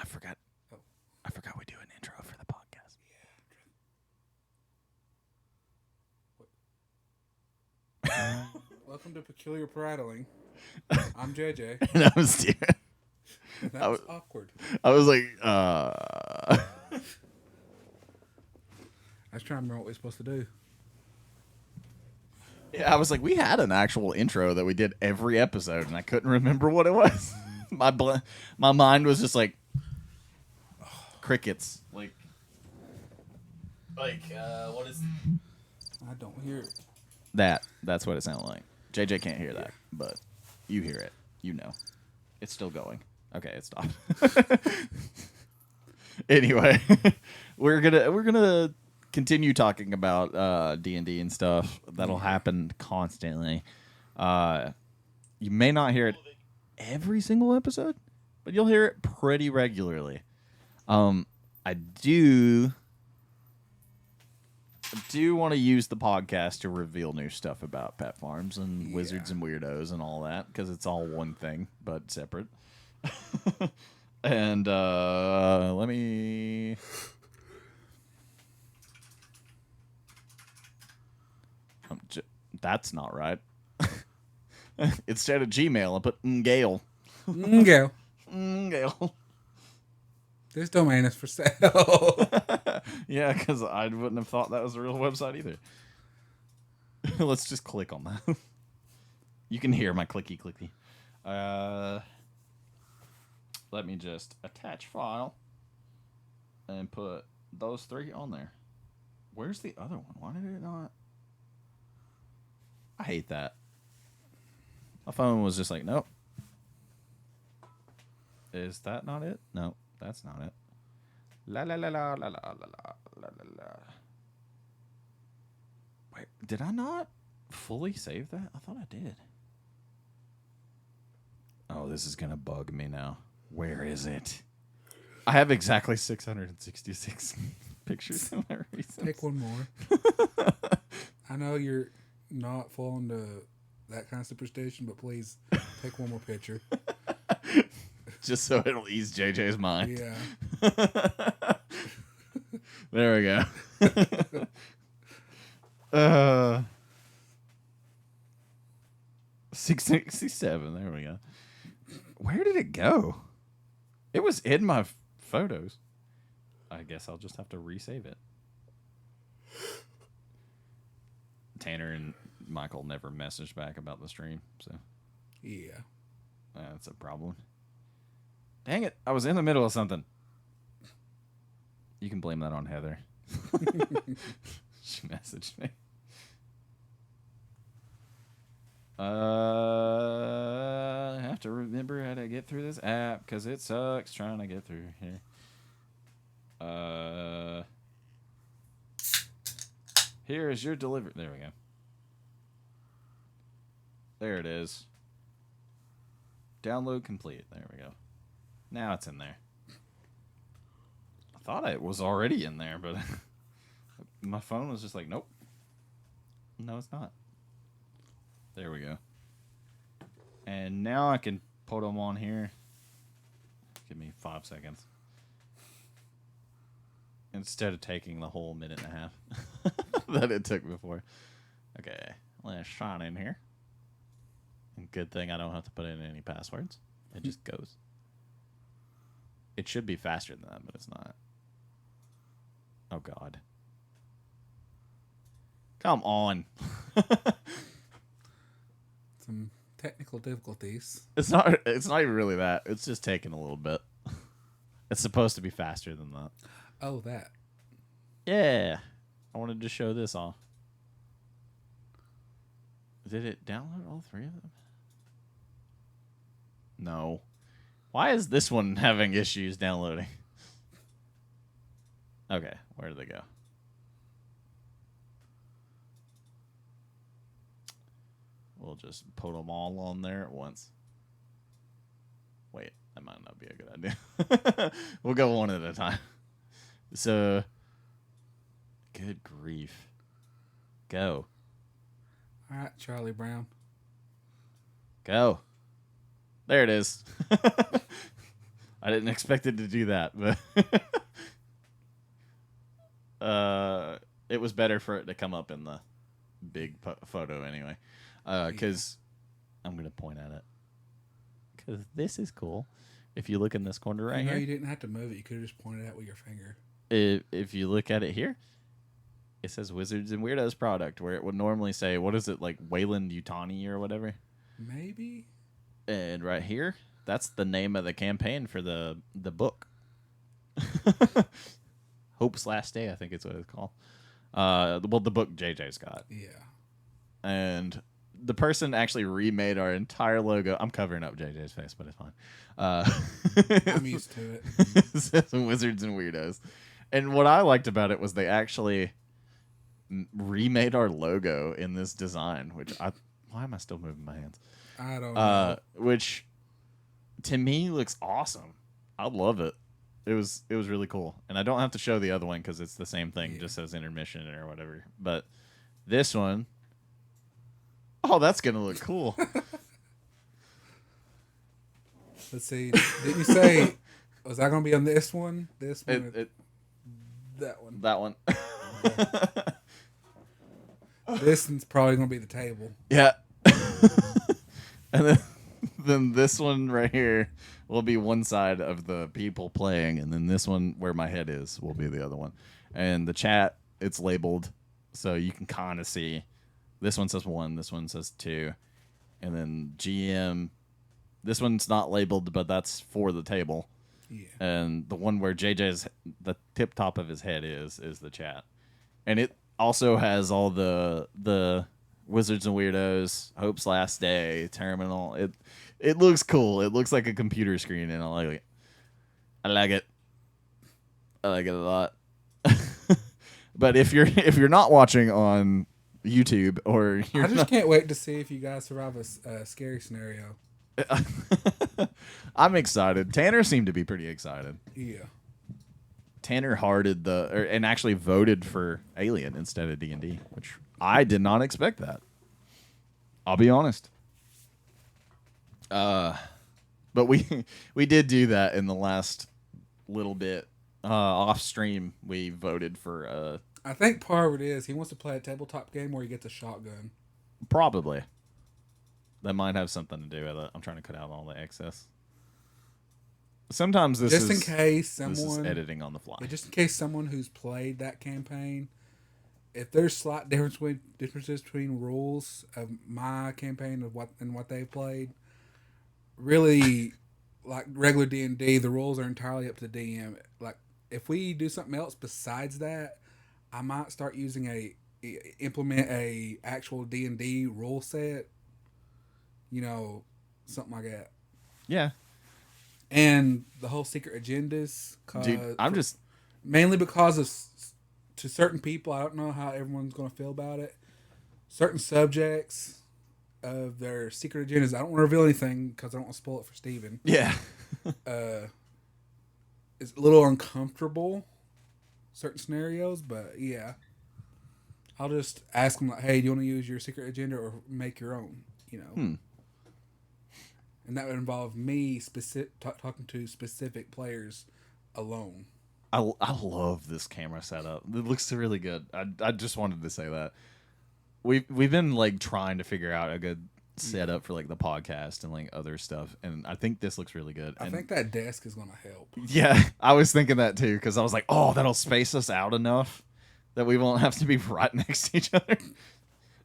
I forgot. Oh. I forgot we do an intro for the podcast. Welcome to Peculiar Prattling. I'm JJ. And I was Steven. And that was awkward. I was like, I was trying to remember what we were supposed to do. Yeah, I was like, we had an actual intro that we did every episode, and I couldn't remember what it was. My mind was just like crickets. Like, what is I don't hear it. that? That's what it sounded like. JJ can't hear that, but you hear it. You know, it's still going. Okay, it stopped. Anyway, we're gonna continue talking about D&D and stuff. That'll happen constantly. You may not hear it every single episode, but you'll hear it pretty regularly. I do want to use the podcast to reveal new stuff about pet farms and wizards and weirdos and all that, because it's all one thing but separate. And let me. That's not right. Instead of Gmail, I put Gale. Go. Gale. This domain is for sale. Yeah, because I wouldn't have thought that was a real website either. Let's just click on that. You can hear my clicky. Let me just attach file and put those three on there. Where's the other one? Why did it not? I hate that. My phone was just like, nope. Is that not it? No, that's not it. La la la la la la la la la. Wait, did I not fully save that? I thought I did. Oh, this is gonna bug me now. Where is it? I have exactly 666 pictures in my recent. Pick one more. I know you're not falling to that kind of superstition, but please pick one more picture. Just so it'll ease JJ's mind. Yeah. There we go. 667. There we go. Where did it go? It was in my photos. I guess I'll just have to resave it. Tanner and Michael never messaged back about the stream, so Yeah. that's a problem. Dang it, I was in the middle of something. You can blame that on Heather. She messaged me. I have to remember how to get through this app because it sucks trying to get through here. Here is your delivery. There we go. There it is. Download complete. There we go. Now it's in there. I thought it was already in there, but my phone was just like, nope. No, it's not. There we go. And now I can put them on here. Give me 5 seconds. Instead of taking the whole minute and a half that it took before. Okay, let's sign in here. And good thing I don't have to put in any passwords. It just goes. It should be faster than that, but it's not. Oh, God. Come on. Some technical difficulties. It's not even really that. It's just taking a little bit. It's supposed to be faster than that. Oh, that. Yeah. I wanted to show this off. Did it download all three of them? No. Why is this one having issues downloading? Okay, where did they go? We'll just put them all on there at once. Wait, that might not be a good idea. We'll go one at a time. So, good grief. Go. All right, Charlie Brown. Go. There it is. I didn't expect it to do that, but it was better for it to come up in the big photo anyway. Because I'm going to point at it. Because this is cool. If you look in this corner right here. You didn't have to move it. You could have just pointed at it with your finger. If you look at it here, it says Wizards and Weirdos product, where it would normally say, what is it, like Wayland Yutani or whatever? Maybe. And right here, that's the name of the campaign for the book. Hope's Last Day, I think it's what it's called. Well, the book JJ's got. Yeah. And the person actually remade our entire logo. I'm covering up JJ's face, but it's fine. I'm used to it. It says Wizards and Weirdos. And what I liked about it was they actually remade our logo in this design, why am I still moving my hands? I don't know. Which to me looks awesome. I love it. It was really cool. And I don't have to show the other one because it's the same thing, just says intermission or whatever. But this one, oh, that's gonna look cool. Let's see. Did you say was that gonna be on this one? This one? That one. That one. This one's probably gonna be the table. Yeah. And then this one right here will be one side of the people playing, and then this one where my head is will be the other one. And the chat, it's labeled, so you can kind of see. This one says 1, this one says 2, and then GM. This one's not labeled, but that's for the table. Yeah. And the one where JJ's, the tip top of his head is the chat. And it also has all the Wizards and Weirdos, Hope's Last Day, Terminal. It looks cool. It looks like a computer screen, and I like it. I like it. I like it a lot. But if you're not watching on YouTube or I just can't wait to see if you guys survive a scary scenario. I'm excited. Tanner seemed to be pretty excited. Yeah. Tanner hearted and actually voted for Alien instead of D&D, which I did not expect that. I'll be honest. But we did do that in the last little bit off stream. We voted for. I think part of it is he wants to play a tabletop game where he gets a shotgun. Probably. That might have something to do with it. I'm trying to cut out all the excess. Sometimes this in case someone this is editing on the fly. Just in case someone who's played that campaign, if there's slight differences between rules of my campaign of what they've played, really, like regular D&D, the rules are entirely up to the DM. Like if we do something else besides that, I might start using implement a actual D&D rule set. You know, something like that. Yeah. And the whole secret agendas. Dude, mainly because of to certain people, I don't know how everyone's going to feel about it. Certain subjects of their secret agendas. I don't want to reveal anything because I don't want to spoil it for Steven. Yeah. It's a little uncomfortable, certain scenarios, but yeah. I'll just ask them, like, hey, do you want to use your secret agenda or make your own? You know? And that would involve me talking to specific players alone. I love this camera setup. It looks really good. I just wanted to say that. We've been like trying to figure out a good setup for like the podcast and like other stuff, and I think this looks really good. I think that desk is going to help. Yeah, I was thinking that too because I was like, oh, that'll space us out enough that we won't have to be right next to each other.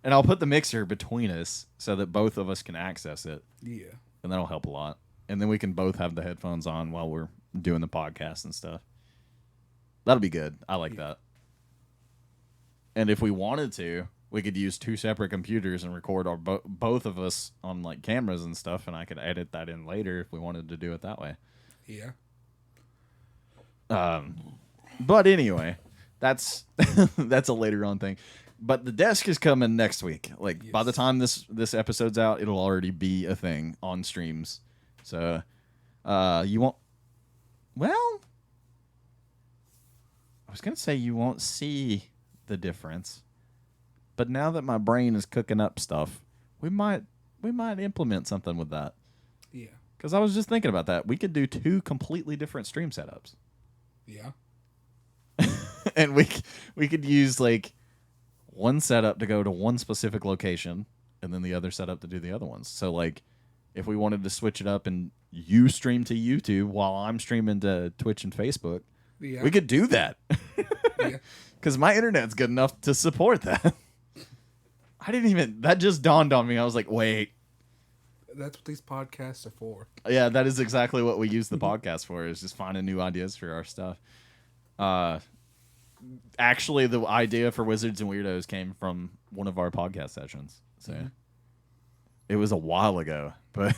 And I'll put the mixer between us so that both of us can access it. Yeah. And that'll help a lot. And then we can both have the headphones on while we're doing the podcast and stuff. That'll be good. I like that. And if we wanted to, we could use 2 separate computers and record our both of us on like cameras and stuff, and I could edit that in later if we wanted to do it that way. Yeah. But anyway, that's that's a later on thing. But the desk is coming next week. Like, yes. By the time this episode's out, it'll already be a thing on streams. So, you won't... Well, I was going to say you won't see the difference. But now that my brain is cooking up stuff, we might implement something with that. Yeah. Because I was just thinking about that. We could do 2 completely different stream setups. Yeah. And we could use like one setup to go to one specific location and then the other setup to do the other ones. So like if we wanted to switch it up and you stream to YouTube while I'm streaming to Twitch and Facebook, we could do that. Yeah. Because my internet's good enough to support that. That just dawned on me. I was like, wait. That's what these podcasts are for. Yeah, that is exactly what we use the podcast for, is just finding new ideas for our stuff. Actually, the idea for Wizards and Weirdos came from one of our podcast sessions. So it was a while ago, but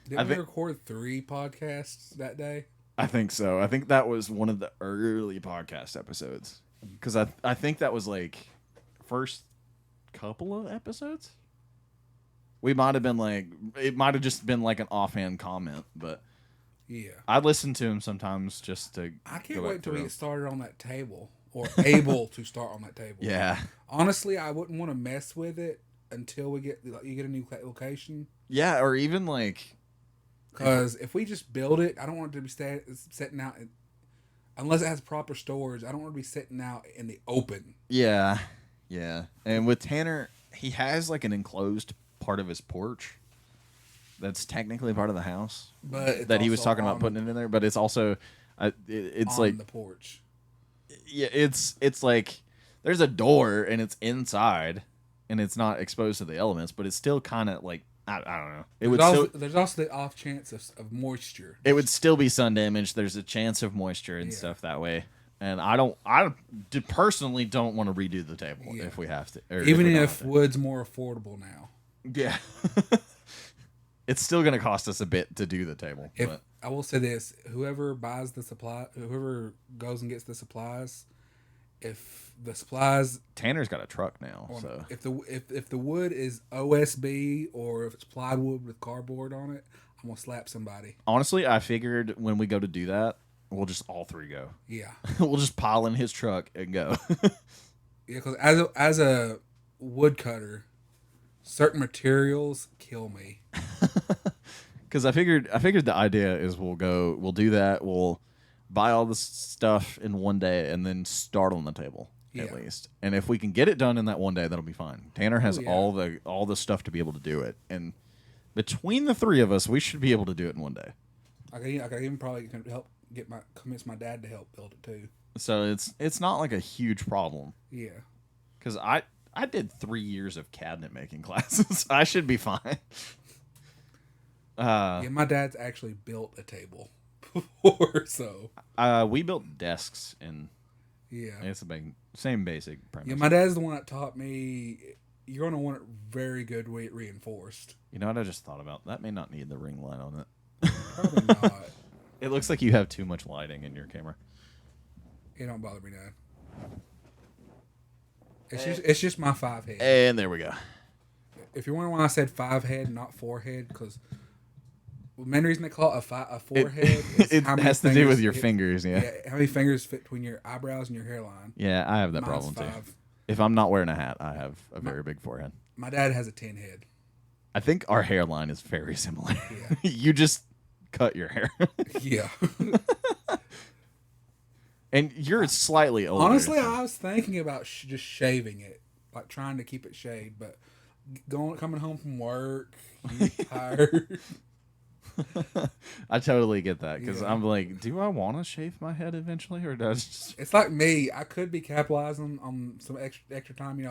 didn't we record 3 podcasts that day? I think so. I think that was one of the early podcast episodes, because I think that was like first couple of episodes. We might have been like, it might have just been like an offhand comment, but yeah, I listen to him sometimes just to. I can't wait till we get started on that table, or able to start on that table. Yeah. Honestly, I wouldn't want to mess with it until you get a new location. Yeah, or even like, because if we just build it, I don't want it to be sitting out, unless it has proper storage. I don't want to be sitting out in the open. Yeah, yeah. And with Tanner, he has like an enclosed part of his porch that's technically part of the house, but that he was talking about putting it in there. But it's also, it's on like the porch. Yeah, it's like there's a door and it's inside and it's not exposed to the elements, but it's still kind of like I don't know. There's also the off chance of moisture. It would still be sun damage. There's a chance of moisture and stuff that way. And I personally don't want to redo the table if we have to. Even if wood's more affordable now. Yeah. It's still going to cost us a bit to do the table. But I will say this, whoever buys the supply, whoever goes and gets the supplies, if the supplies, Tanner's got a truck now, so if the wood is OSB or if it's plywood with cardboard on it, I'm going to slap somebody. Honestly, I figured when we go to do that, we'll just all 3 go. Yeah. We'll just pile in his truck and go. Yeah, because as a woodcutter, certain materials kill me. Because I figured the idea is we'll do that. We'll buy all this stuff in one day and then start on the table at least. And if we can get it done in that one day, that'll be fine. Tanner has all the stuff to be able to do it, and between the 3 of us, we should be able to do it in one day. I can even probably help convince my dad to help build it too. So it's not like a huge problem. Yeah. Because I did 3 years of cabinet making classes. I should be fine. Yeah, my dad's actually built a table before, so. We built desks, and it's a same basic premise. Yeah, my dad's the one that taught me you're going to want it very good reinforced. You know what I just thought about? That may not need the ring light on it. Probably not. It looks like you have too much lighting in your camera. It don't bother me none. It's just my 5 head. And there we go. If you're wondering why I said 5 head, not 4 head, because the main reason they call it a 4 head is it has to do with your fingers, yeah. How many fingers fit between your eyebrows and your hairline? Yeah, I have that problem 5. Too. If I'm not wearing a hat, I have a very big forehead. My dad has a 10 head. I think our hairline is very similar. Yeah. You just cut your hair. Yeah. And you're slightly older. Honestly, I was thinking about just shaving it, like trying to keep it shaved, but coming home from work, you're tired. I totally get that, because I'm like, do I want to shave my head eventually, or does just... It's like me. I could be capitalizing on some extra time,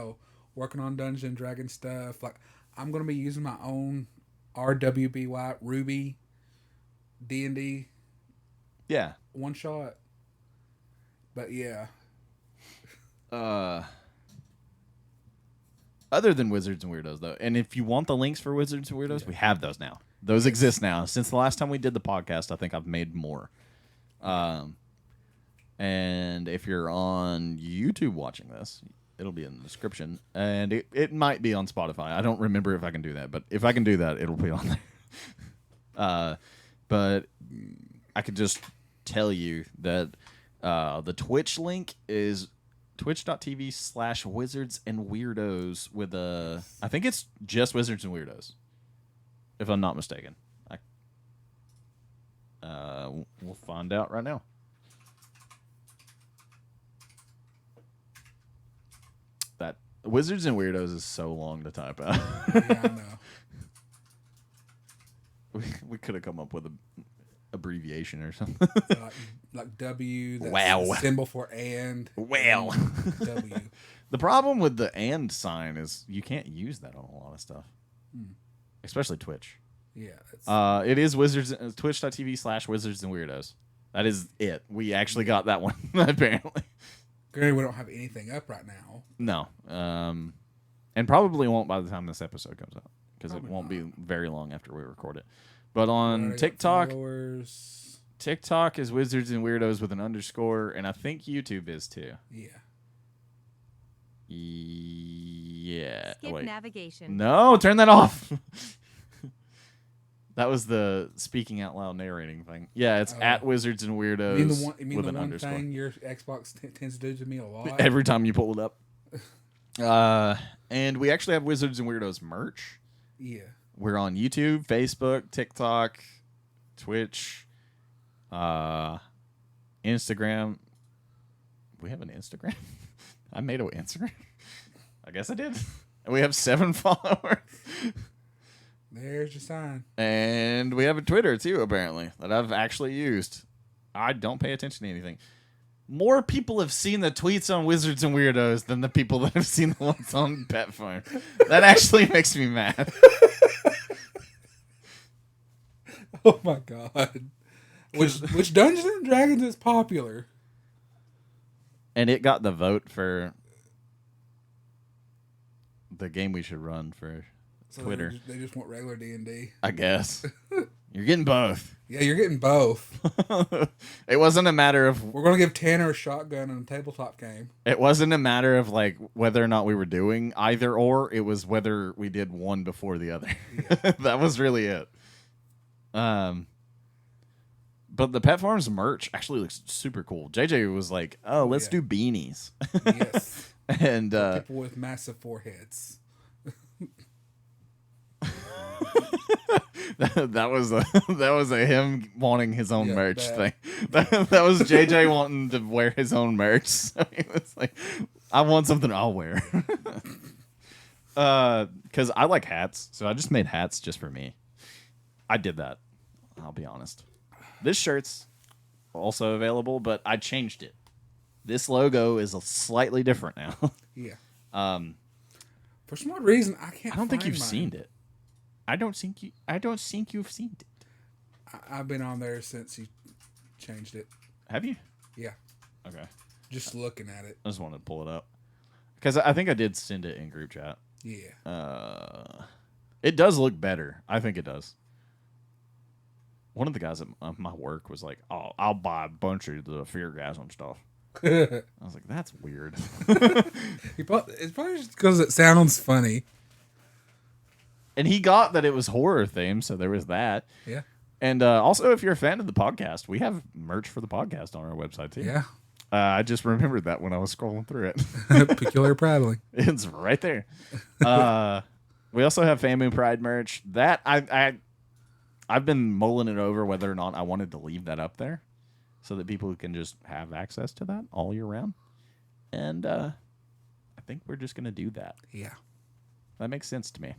working on Dungeons and Dragons stuff. Like, I'm going to be using my own RWBY Ruby D&D. Yeah. One shot. But yeah. Other than Wizards and Weirdos, though, and if you want the links for Wizards and Weirdos, we have those now. Those exist now. Since the last time we did the podcast, I think I've made more. And if you're on YouTube watching this, it'll be in the description. And it might be on Spotify. I don't remember if I can do that, but if I can do that, it'll be on there. But I could just tell you that the Twitch link is twitch.tv/wizards and weirdos with I think it's just Wizards and Weirdos, if I'm not mistaken. I We'll find out right now. That Wizards and Weirdos is so long to type out. Yeah, I know. We could have come up with a abbreviation or something. Like W. That's Wow. a symbol for and. Well. And W. The problem with the and sign is you can't use that on a lot of stuff, especially Twitch. Yeah. It is Wizards Twitch.tv/Wizards and Weirdos. That is it. We actually got that one apparently. Granted, we don't have anything up right now. No, and probably won't by the time this episode comes out because it Probably won't not. be very long after we record it. But on Already got TikTok, followers. TikTok is Wizards and Weirdos with an underscore, and I think YouTube is too. Yeah. Yeah. Skip Wait. navigation. No, turn that off. That was the speaking out loud narrating thing. Yeah, it's at Wizards and Weirdos You mean with the an one underscore. thing your Xbox tends to do to me a lot? Every time you pull it up. And we actually have Wizards and Weirdos merch. Yeah. We're on YouTube, Facebook, TikTok, Twitch, Instagram. We have an Instagram? I made an Instagram. I guess I did. And we have 7 followers. There's your sign. And we have a Twitter, too, apparently, that I've actually used. I don't pay attention to anything. More people have seen the tweets on Wizards and Weirdos than the people that have seen the ones on Pet Farm. That actually makes me mad. Oh my god. Which Dungeons and Dragons is popular? And it got the vote for the game we should run for Twitter. They just want regular D&D. I guess. You're getting both. Yeah, you're getting both. It wasn't a matter of We're going to give Tanner a shotgun in a tabletop game. it wasn't a matter of like whether or not we were doing either or. It was whether we did one before the other. Yeah. That was really it. But the Pet Farms merch actually looks super cool. JJ was like, "Oh, let's do beanies." Yes. And People with massive foreheads. that was a him wanting his own merch that. thing. That was JJ wanting to wear his own merch. So he was like, "I want something I'll wear." Because I like hats, so I just made hats just for me. I did that. I'll be honest. This shirt's also available, but I changed it. This logo is slightly different now. Yeah. For some odd reason, I can't. I don't think you've mine. seen it. I don't think you've seen it. I've been on there since you changed it. Have you? Yeah. Okay. Just looking at it. I just wanted to pull it up because I think I did send it in group chat. Yeah. It does look better. I think it does. One of the guys at my work was like, "Oh, I'll buy a bunch of the Feargasm stuff." I was like, "That's weird." It's probably just because it sounds funny. And he got that it was horror themed, so there was that. Yeah. And also, if you're a fan of the podcast, we have merch for the podcast on our website too. Yeah. I just remembered that when I was scrolling through it. Peculiar Prattling. It's right there. We also have Family Pride merch. That I've been mulling it over whether or not I wanted to leave that up there so that people can just have access to that all year round. And I think we're just going to do that. Yeah. That makes sense to me.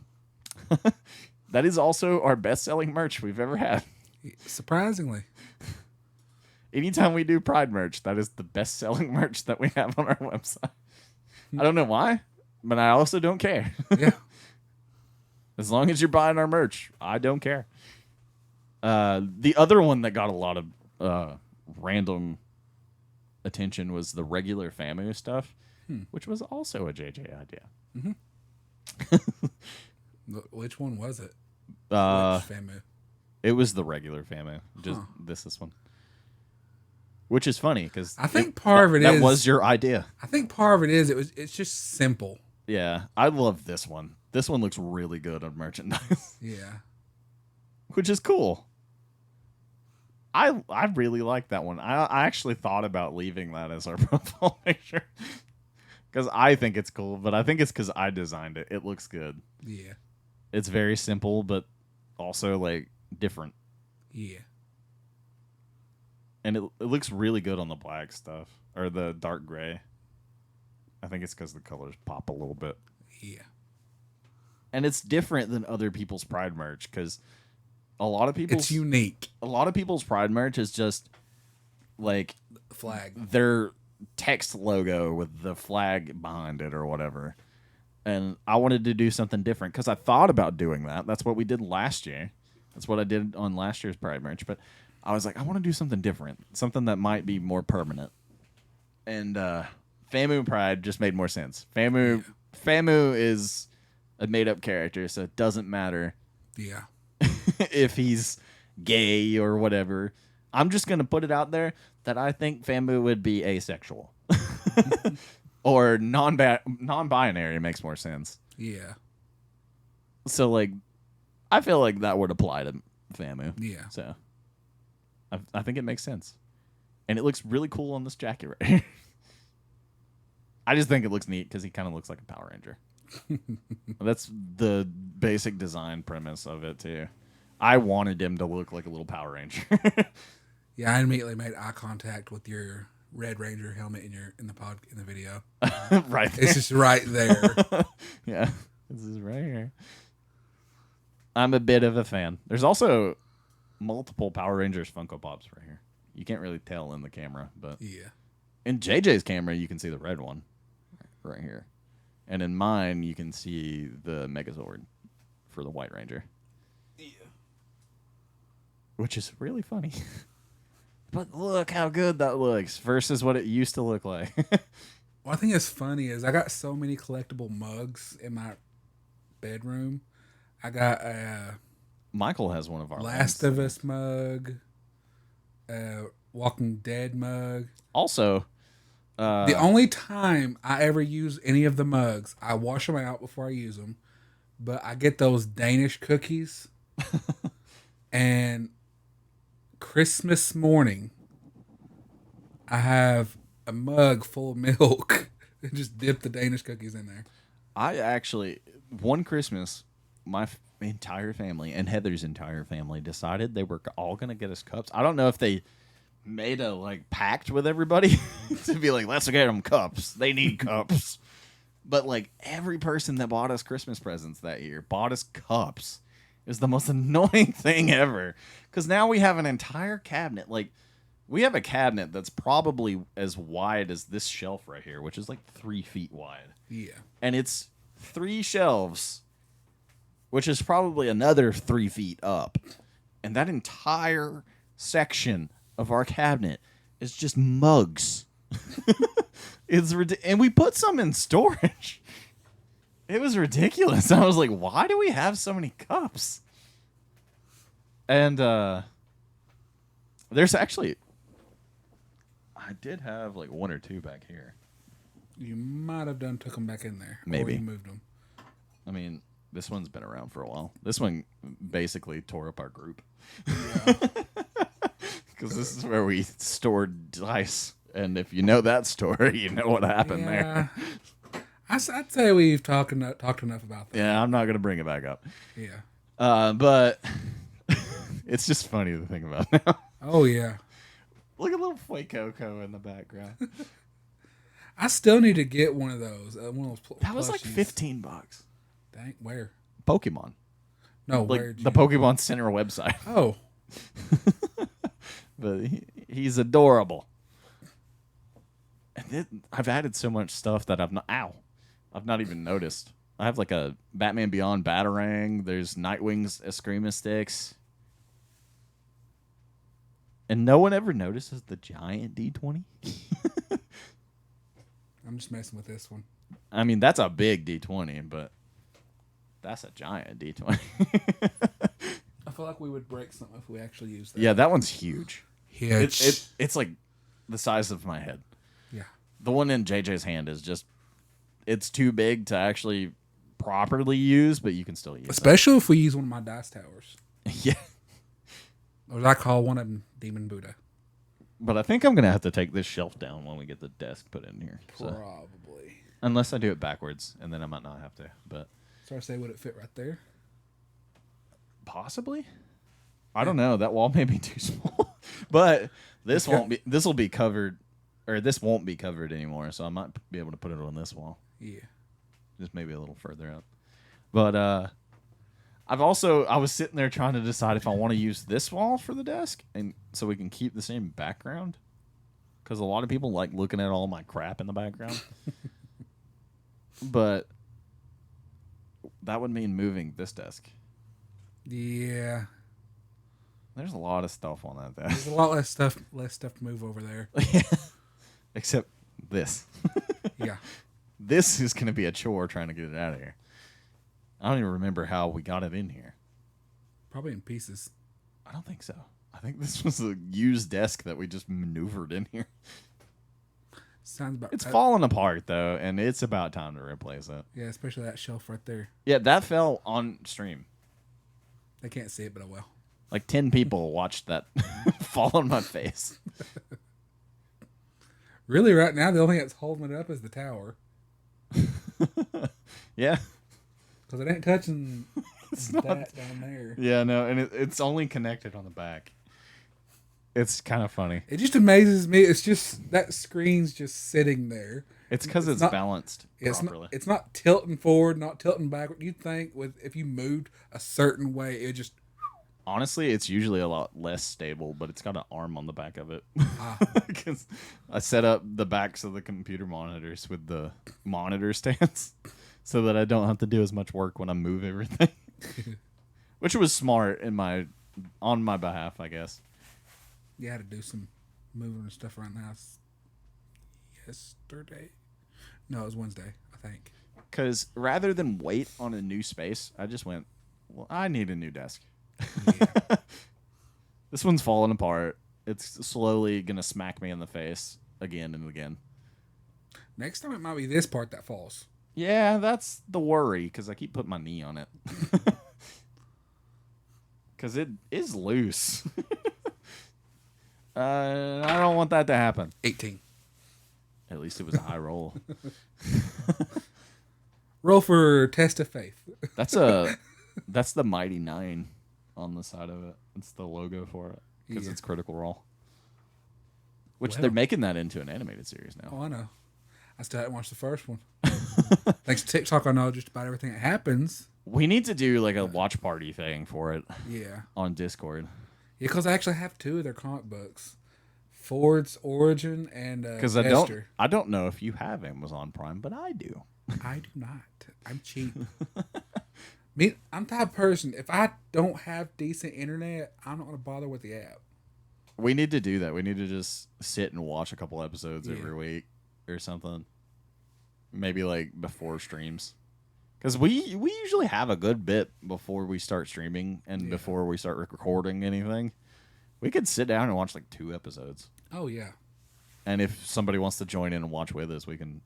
That is also our best-selling merch we've ever had. Surprisingly. Anytime we do Pride merch, that is the best-selling merch that we have on our website. I don't know why, but I also don't care. Yeah. As long as you're buying our merch, I don't care. The other one that got a lot of random attention was the regular FAMU stuff, which was also a JJ idea. Mm-hmm. Which one was it? Which FAMU? It was the regular FAMU. Just this one. Which is funny because I think part of it that was your idea. I think part of it is it's just simple. Yeah, I love this one. This one looks really good on merchandise. Yeah. Which is cool. I really like that one. I actually thought about leaving that as our profile picture because I think it's cool, but I think it's because I designed it. It looks good. Yeah. It's very simple, but also like different. Yeah. And it looks really good on the black stuff or the dark gray. I think it's because the colors pop a little bit. Yeah. And it's different than other people's Pride merch because a lot of people's It's unique. A lot of people's Pride merch is just like Flag. their text logo with the flag behind it or whatever. And I wanted to do something different because I thought about doing that. That's what we did last year. That's what I did on last year's Pride merch. But I was like, I want to do something different, something that might be more permanent. And Famu Pride just made more sense. Famu is a made-up character, so it doesn't matter Yeah. if he's gay or whatever. I'm just going to put it out there that I think Famu would be asexual. Or non-binary makes more sense. Yeah. So, like, I feel like that would apply to Famu. Yeah. So, I think it makes sense. And it looks really cool on this jacket right here. I just think it looks neat because he kind of looks like a Power Ranger. That's the basic design premise of it, too. I wanted him to look like a little Power Ranger. Yeah, I immediately made eye contact with your Red Ranger helmet in the video. Right there. It's just right there. Yeah, this is right here. I'm a bit of a fan. There's also multiple Power Rangers Funko Pops right here. You can't really tell in the camera, but Yeah. in JJ's camera, you can see the red one right here. And in mine, you can see the Megazord for the White Ranger. Yeah. Which is really funny. But look how good that looks versus what it used to look like. What I think is funny is I got so many collectible mugs in my bedroom. I got a Michael has one of our Last ones. of Us mug, Walking Dead mug. Also, The only time I ever use any of the mugs, I wash them out before I use them. But I get those Danish cookies. And Christmas morning, I have a mug full of milk and just dip the Danish cookies in there. I actually, one Christmas, my entire family and Heather's entire family decided they were all going to get us cups. I don't know if they made a pact with everybody to be like, let's get them cups. They need cups. But every person that bought us Christmas presents that year bought us cups. It was the most annoying thing ever. Because now we have an entire cabinet. We have a cabinet that's probably as wide as this shelf right here, which is 3 feet wide. Yeah. And it's 3 shelves, which is probably another 3 feet up. And that entire section of our cabinet is just mugs. And we put some in storage. It was ridiculous. I was like, why do we have so many cups? And there's actually, I did have 1 or 2 back here. You might have took them back in there. Maybe. Or you moved them. I mean, this one's been around for a while. This one basically tore up our group. Because this is where we stored dice. And if you know that story, you know what happened there. I'd say we've talked enough about that. Yeah, I'm not going to bring it back up. Yeah. But it's just funny to think about now. Oh, yeah. Look at little Foy Coco in the background. I still need to get one of those. One of those That was plushies. $15. Dang, where? Pokemon. No, where? The Pokemon Center website. Oh. But he's adorable. And then I've added so much stuff that I've not even noticed. I have a Batman Beyond Batarang. There's Nightwing's Eskrima sticks. And no one ever notices the giant D20. I'm just messing with this one. I mean, that's a big D20, but that's a giant D20. I feel like we would break something if we actually used that. Yeah, that one's huge. Huge. It's the size of my head. Yeah. The one in JJ's hand is just, it's too big to actually properly use, but you can still use Especially if we use one of my dice towers. it. Yeah. Or as I call one of them, Demon Buddha. But I think I'm going to have to take this shelf down when we get the desk put in here. So. Probably. Unless I do it backwards, and then I might not have to. But So I say, would it fit right there? possibly? I don't know. That wall may be too small, but this Okay. won't be. This will be covered, or this won't be covered anymore. So I might be able to put it on this wall, Yeah. just maybe a little further up. But I was sitting there trying to decide if I want to use this wall for the desk, and so we can keep the same background, because a lot of people like looking at all my crap in the background. But that would mean moving this desk. Yeah. There's a lot of stuff on that There's desk. a lot less stuff to move over there. Except this. Yeah. This is going to be a chore trying to get it out of here. I don't even remember how we got it in here. Probably in pieces. I don't think so. I think this was a used desk that we just maneuvered in here. Sounds about It's falling apart, though, and it's about time to replace it. Yeah, especially that shelf right there. Yeah, that fell on stream. They can't see it, but I will. Like 10 people watched that fall on my face. Really, right now, the only thing that's holding it up is the tower. Yeah. Because it ain't touching It's that not. down there. Yeah, no, and it's only connected on the back. It's kind of funny. It just amazes me. It's just that screen's just sitting there. It's because it's not- balanced properly. It's not tilting forward, not tilting backward. You'd think if you moved a certain way, it would just Honestly, it's usually a lot less stable, but it's got an arm on the back of it. Because I set up the backs of the computer monitors with the monitor stands so that I don't have to do as much work when I move everything. Which was smart on my behalf, I guess. you had to do some moving and stuff around the house yesterday. No, it was Wednesday, I think. Because rather than wait on a new space, I just went, well, I need a new desk. Yeah. This one's falling apart. It's slowly going to smack me in the face again and again. Next time it might be this part that falls. Yeah, that's the worry, because I keep putting my knee on it. Because it is loose. I don't want that to happen. 18. At least it was a high roll. Roll for test of faith. That's the Mighty 9 on the side of it. It's the logo for it, because Yeah. it's Critical Role. Which Well. they're making that into an animated series now. Oh, I know. I still haven't watched the first one. Thanks to TikTok, I know just about everything that happens. We need to do like a watch party thing for it Yeah. on Discord. Yeah, because I actually have two of their comic books. Ford's Origin and Because Jester. I don't know if you have Amazon Prime, but I do. I do not. I'm cheap. I'm the type of person, if I don't have decent internet, I'm not going to bother with the app. We need to do that. We need to just sit and watch a couple episodes Yeah. every week or something. Maybe like before streams. Because we usually have a good bit before we start streaming and before we start recording anything. We could sit down and watch like 2 episodes. Oh, yeah. And if somebody wants to join in and watch with us, we can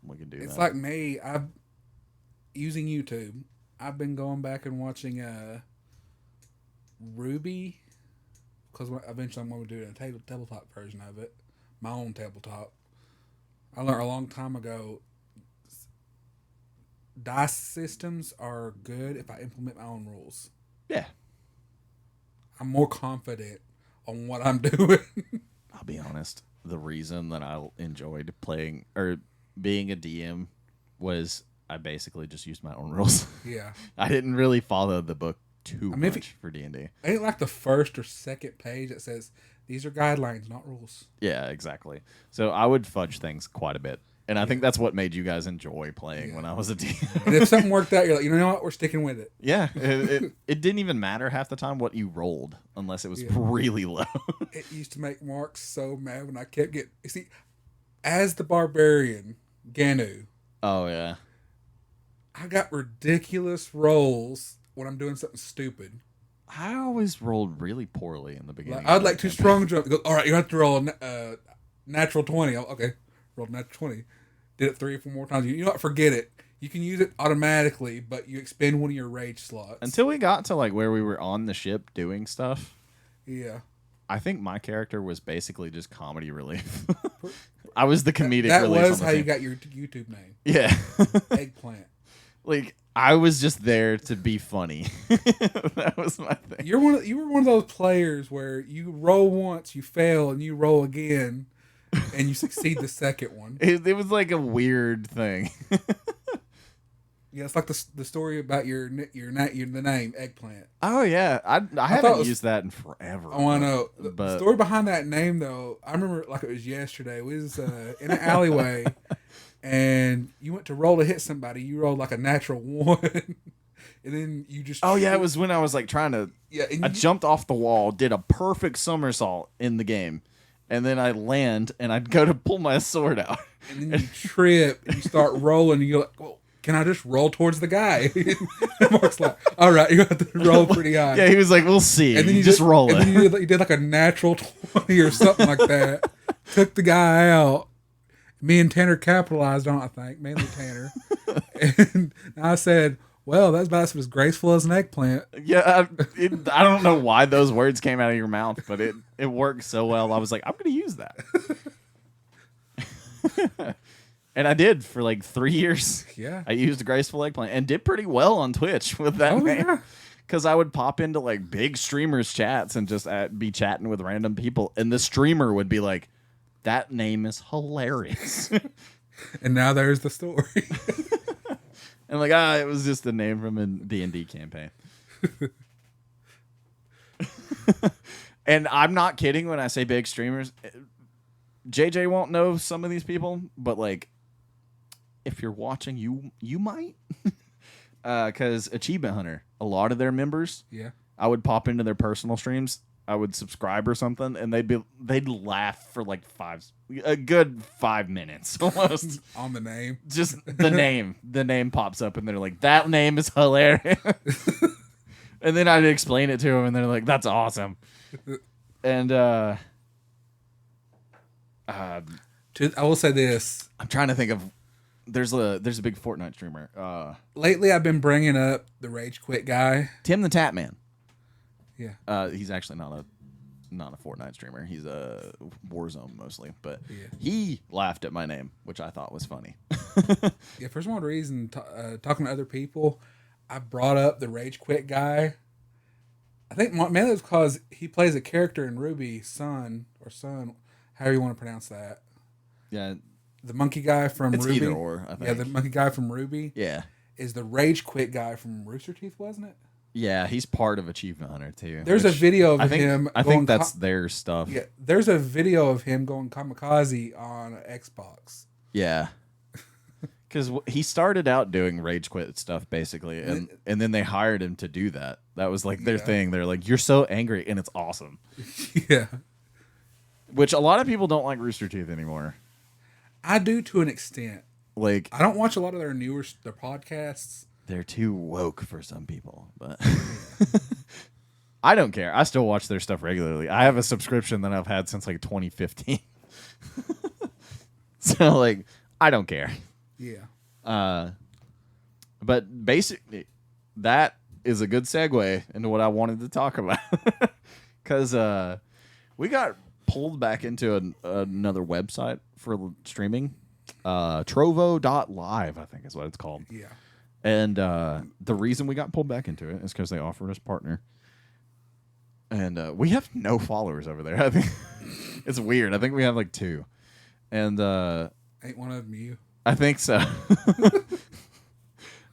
do that. It's like me. I'm using YouTube. I've been going back and watching Ruby, because eventually I'm going to do a tabletop version of it, my own tabletop. I learned a long time ago, dice systems are good if I implement my own rules. Yeah. I'm more confident on what I'm doing. I'll be honest. The reason that I enjoyed playing or being a DM was I basically just used my own rules. Yeah. I didn't really follow the book too I mean, much for D&D. I ain't like the first or second page that says, these are guidelines, not rules. Yeah, exactly. So I would fudge things quite a bit. And I think that's what made you guys enjoy playing when I was a DM. And if something worked out, you're like, you know what? We're sticking with it. Yeah, it didn't even matter half the time what you rolled unless it was really low. It used to make Mark so mad when I kept getting... You see, as the barbarian, Ganu, Oh, yeah. I got ridiculous rolls when I'm doing something stupid. I always rolled really poorly in the beginning. I'd like too strong jump. He goes, all right, you have to roll a natural 20. Okay, rolled a natural 20. Did it 3 or 4 more times. You know what? Forget it. You can use it automatically, but you expend one of your rage slots. Until we got to like where we were on the ship doing stuff. Yeah. I think my character was basically just comedy relief. I was the comedic That relief. was on the how you team. got your YouTube name. Yeah. Eggplant. Like, I was just there to be funny. That was my thing. You were one of those players where you roll once, you fail, and you roll again, and you succeed the second one. It was like a weird thing. Yeah, it's like the story about the name Eggplant. Oh yeah, I haven't used that in forever. Oh, I know. The story behind that name, though, I remember like it was yesterday. We was in an alleyway, and you went to roll to hit somebody. You rolled like a natural 1, and then you just. Oh yeah, it was when I was like trying to. Yeah, I jumped off the wall, did a perfect somersault in the game, and then I land, and I'd go to pull my sword out, and then you trip, and you start rolling, and you're like, well, can I just roll towards the guy? And Mark's like, all right, you're going to have to roll pretty high. Yeah, he was like, we'll see. And then you just roll it. And then you did like a natural 20 or something like that. Took the guy out. Me and Tanner capitalized on it, I think, mainly Tanner. And I said, well, that's about as graceful as an eggplant. Yeah, I don't know why those words came out of your mouth, but it worked so well. I was like, I'm going to use that. And I did for like 3 years. Yeah. I used a graceful eggplant and did pretty well on Twitch with that name. Yeah. Because I would pop into like big streamers' chats and just be chatting with random people. And the streamer would be like, that name is hilarious. And now there's the story. And like, it was just a name from a D&D campaign. And I'm not kidding when I say big streamers. JJ won't know some of these people, but like, if you're watching, you might. Because Achievement Hunter, a lot of their members, yeah, I would pop into their personal streams. I would subscribe or something, and they'd laugh for like a good 5 minutes almost on the name. Just the name pops up, and they're like, "That name is hilarious." And then I'd explain it to them, and they're like, "That's awesome." And I will say this: I'm trying to think of. There's a big Fortnite streamer. Lately, I've been bringing up the Rage Quit guy, Tim the Tap Man. Yeah. He's actually not a Fortnite streamer. He's a Warzone mostly, but yeah. He laughed at my name, which I thought was funny. Yeah, for some odd reason, talking to other people, I brought up the Rage Quit guy. I think mainly it's because he plays a character in Ruby, Sun, however you want to pronounce that. Yeah. The monkey guy from it's Ruby. Either or, I think. Yeah, the monkey guy from Ruby. Yeah. Is the Rage Quit guy from Rooster Teeth, wasn't it? Yeah, he's part of Achievement Hunter too. There's a video of him. I think that's their stuff. Yeah, there's a video of him going kamikaze on Xbox. Yeah, because he started out doing Rage Quit stuff basically, and then they hired him to do that. That was like their thing. They're like, "You're so angry, and it's awesome." Yeah, which a lot of people don't like Rooster Teeth anymore. I do to an extent. Like, I don't watch a lot of their podcasts. They're too woke for some people, but I don't care. I still watch their stuff regularly. I have a subscription that I've had since like 2015. So like, I don't care. Yeah. But basically, that is a good segue into what I wanted to talk about. Because we got pulled back into another website for streaming. Trovo.live, I think is what it's called. Yeah. And the reason we got pulled back into it is because they offered us partner. And we have no followers over there. I think it's weird. I think we have like 2. And ain't one of them you? I think so.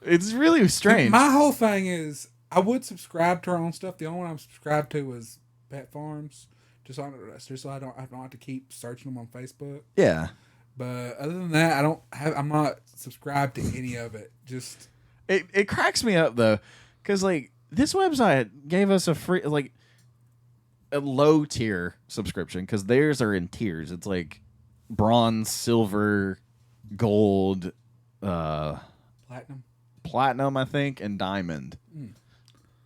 It's really strange. My whole thing is I would subscribe to our own stuff. The only one I'm subscribed to was Pet Farms, just so I don't have to keep searching them on Facebook. Yeah. But other than that, I'm not subscribed to any of it. Just it cracks me up though, because like this website gave us a free a low tier subscription because theirs are in tiers. It's like bronze, silver, gold, platinum, I think, and diamond.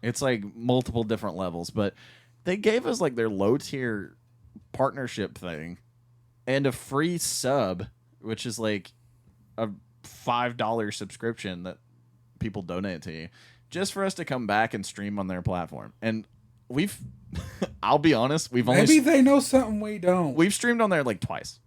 It's like multiple different levels, but they gave us like their low tier partnership thing and a free sub, which is like a $5 subscription that people donate to you just for us to come back and stream on their platform. And I'll be honest, maybe they know something we don't. We've streamed on there like twice.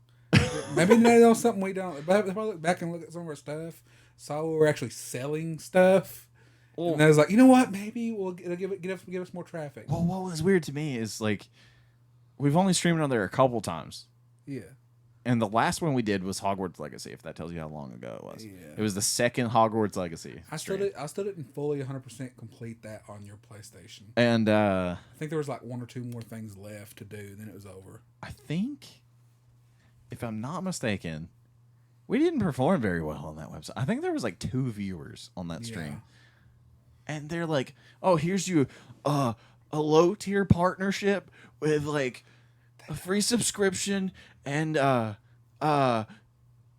Maybe they know something we don't. But if I look back and look at some of our stuff, saw we were actually selling stuff, Well, and I was like, you know what? Maybe it'll give us more traffic. well, what was weird to me is like we've only streamed on there a couple times. Yeah. And the last one we did was Hogwarts Legacy, if that tells you how long ago it was. Yeah. It was the second Hogwarts Legacy. I still didn't fully 100% complete that on your PlayStation. And I think there was like one or two more things left to do, then it was over. I think, if I'm not mistaken, we didn't perform very well on that website. I think there was like 2 viewers on that stream. And they're like, oh, here's you a low tier partnership with like a free subscription and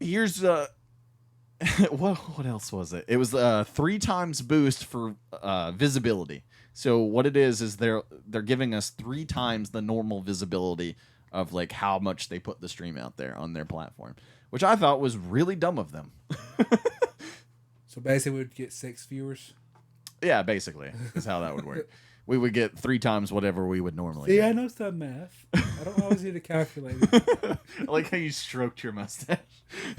here's what else was it? It was 3 times boost for visibility. So what it is they're giving us 3 times the normal visibility of like how much they put the stream out there on their platform, which I thought was really dumb of them. So basically we'd get 6 viewers. Yeah, basically is how that would work. We would get 3 times whatever we would normally See, get. I know some math. I don't always need to calculate it. I like how you stroked your mustache.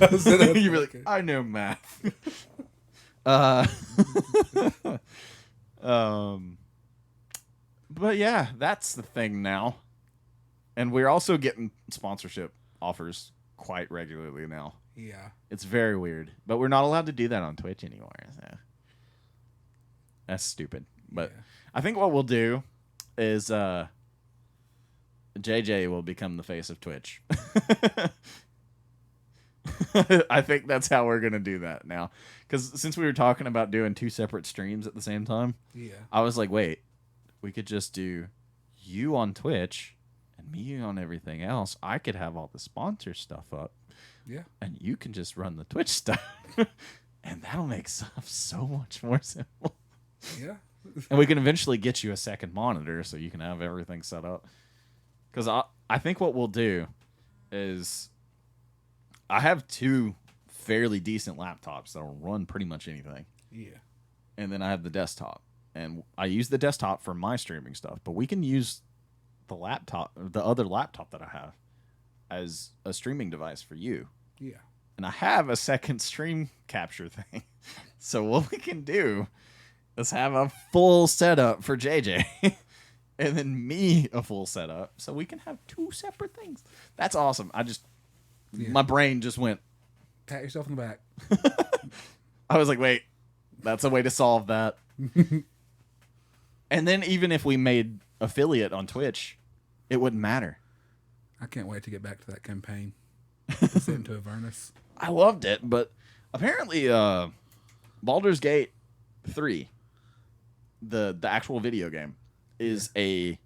You were like, I know math. But yeah, that's the thing now. And we're also getting sponsorship offers quite regularly now. Yeah. It's very weird. But we're not allowed to do that on Twitch anymore. So. That's stupid. But Yeah. I think what we'll do is JJ will become the face of Twitch. I think that's how we're going to do that now. Because since we were talking about doing 2 separate streams at the same time, Yeah. I was like, wait, we could just do you on Twitch and me on everything else. I could have all the sponsor stuff up. Yeah. And you can just run the Twitch stuff. And that'll make stuff so much more simple. Yeah. And we can eventually get you a second monitor so you can have everything set up. Because I think what we'll do is I have 2 fairly decent laptops that will run pretty much anything. Yeah. And then I have the desktop. And I use the desktop for my streaming stuff. But we can use the other laptop that I have, as a streaming device for you. Yeah. And I have a second stream capture thing. So what we can do is have a full setup for JJ. And then me a full setup. So we can have 2 separate things. That's awesome. My brain just went. Pat yourself on the back. I was like, wait, that's a way to solve that. And then even if we made affiliate on Twitch, it wouldn't matter. I can't wait to get back to that campaign. Sent to Avernus. I loved it, but apparently Baldur's Gate 3, the actual video game, is a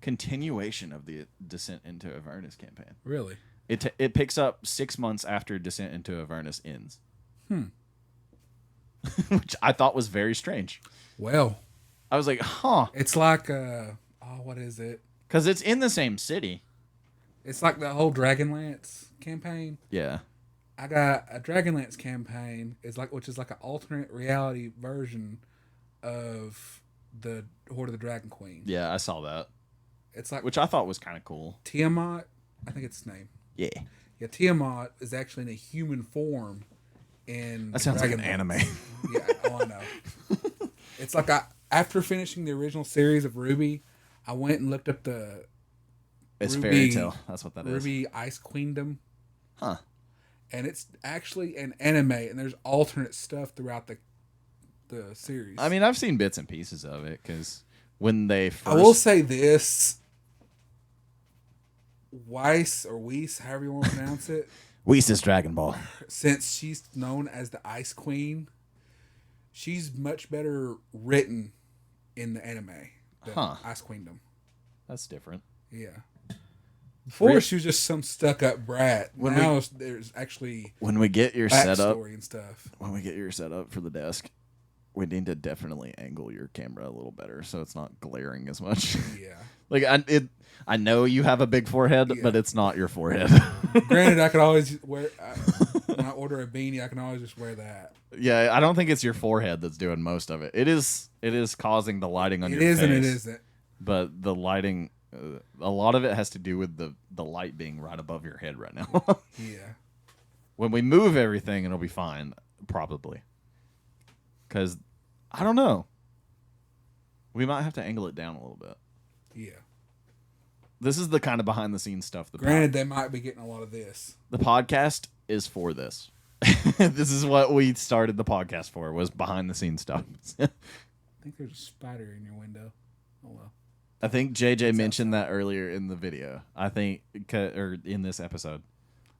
continuation of the Descent into Avernus campaign. Really? It picks up 6 months after Descent into Avernus ends. Which I thought was very strange. Well, I was like, huh. it's like what is it? Because it's in the same city. It's like the whole Dragonlance campaign. Yeah. I got a Dragonlance campaign, which is like an alternate reality version of the Horde of the Dragon Queen. Yeah, I saw that. It's like which I thought was kind of cool. Tiamat, I think it's its name. Yeah. Yeah, Tiamat is actually in a human form in That sounds like an Dragonlance. anime. Yeah, I know. It's like after finishing the original series of Ruby, I went and looked up the It's Ruby, fairy tale. That's what that is. Ruby Ice Queendom. Huh. And it's actually an anime, and there's alternate stuff throughout the series. I mean, I've seen bits and pieces of it because when they first... I will say this. Weiss, or Weiss, however you want to pronounce it. Weiss is Dragon Ball. Since she's known as the Ice Queen, she's much better written in the anime than Ice Queendom. That's different. Yeah. Before she was just some stuck-up brat. Now there's actually when we get your setup and stuff. When we get your setup for the desk, we need to definitely angle your camera a little better so it's not glaring as much. Yeah. Like I know you have a big forehead, but it's not your forehead. Granted, I could always wear when I order a beanie, I can always just wear that. Yeah, I don't think it's your forehead that's doing most of it. It is causing the lighting on your face. It is and it isn't. But the lighting, a lot of it has to do with the light being right above your head right now. Yeah. When we move everything, it'll be fine, probably. because I don't know. We might have to angle it down a little bit. Yeah. This is the kind of behind the scenes stuff. Granted, they might be getting a lot of this. The podcast is for this. This is what we started the podcast for, was behind the scenes stuff. I think there's a spider in your window. Oh, well. I think JJ mentioned that earlier in the video. I think, or in this episode.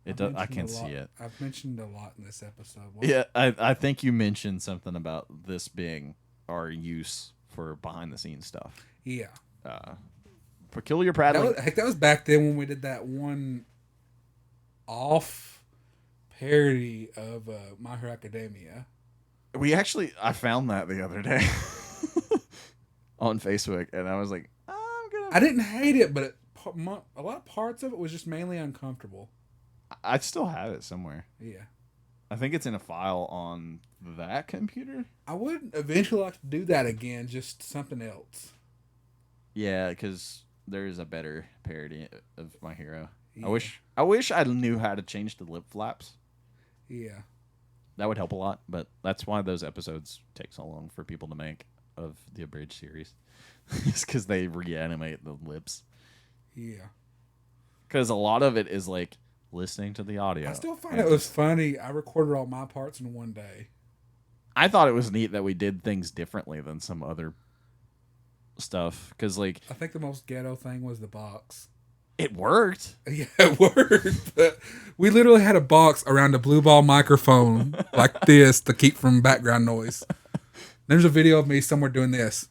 I can't see it. I've mentioned a lot in this episode. Yeah, I think you mentioned something about this being our use for behind the scenes stuff. Yeah. Peculiar Prattling. That was back then when we did that one off parody of My Hero Academia. I found that the other day on Facebook, and I was like, I didn't hate it, but a lot of parts of it was just mainly uncomfortable. I still have it somewhere. Yeah. I think it's in a file on that computer. I would eventually like to do that again, just something else. Yeah, because there is a better parody of My Hero. Yeah. I wish I knew how to change the lip flaps. Yeah. That would help a lot, but that's why those episodes take so long for people to make of the abridged series. It's because they reanimate the lips. Yeah. Because a lot of it is like listening to the audio. I still find it was funny. I recorded all my parts in one day. I thought it was neat that we did things differently than some other stuff. Because, like, I think the most ghetto thing was the box. It worked. Yeah, it worked. But we literally had a box around a blue ball microphone like this to keep from background noise. There's a video of me somewhere doing this.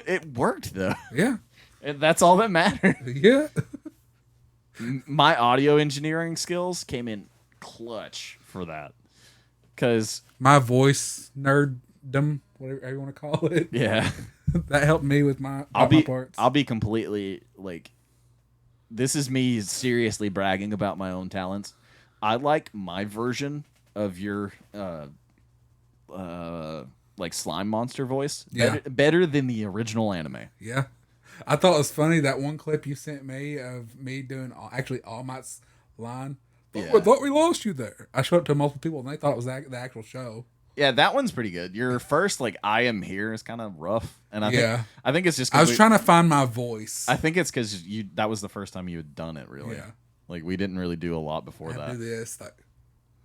It worked, though. Yeah. And that's all that mattered. Yeah. My audio engineering skills came in clutch for that. Because my voice nerddom, whatever you want to call it. Yeah. That helped me with my parts. I'll be completely, like, this is me seriously bragging about my own talents. I like my version of your like slime monster voice better than the original anime. Yeah. I thought it was funny that one clip you sent me of me doing All Might's line. Yeah. I thought we lost you there. I showed it to multiple people and they thought it was the actual show. Yeah, that one's pretty good. Your first, like, I am here is kind of rough. And I think it's just 'cause I was trying to find my voice. I think it's because that was the first time you had done it, really. Yeah. Like, we didn't really do a lot before that. Do this, like,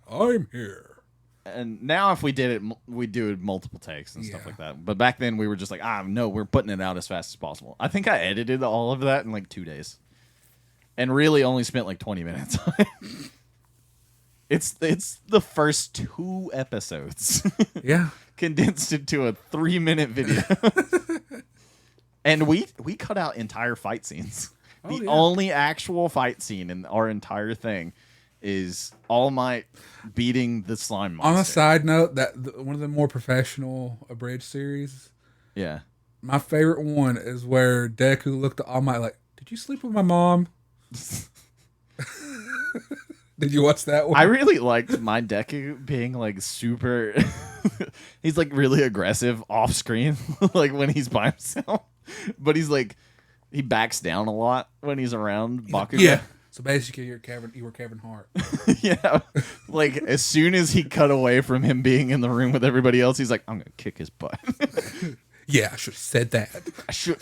I'm here. And now if we did it, we do it multiple takes and stuff like that. But back then we were just like, no, we're putting it out as fast as possible. I think I edited all of that in like 2 days. And really only spent like 20 minutes on it. It's the first 2 episodes. Yeah. Condensed into a 3-minute video. And we cut out entire fight scenes. The only actual fight scene in our entire thing is All Might beating the slime monster. On a side note, one of the more professional abridged series. Yeah. My favorite one is where Deku looked at All Might like, "Did you sleep with my mom?" Did you watch that one? I really liked my Deku being like super. He's like really aggressive off screen, like when he's by himself. But he's like, he backs down a lot when he's around Bakugo. Yeah. So basically, you were Kevin Hart. Yeah. Like, as soon as he cut away from him being in the room with everybody else, he's like, I'm going to kick his butt. Yeah, I should have said that. I should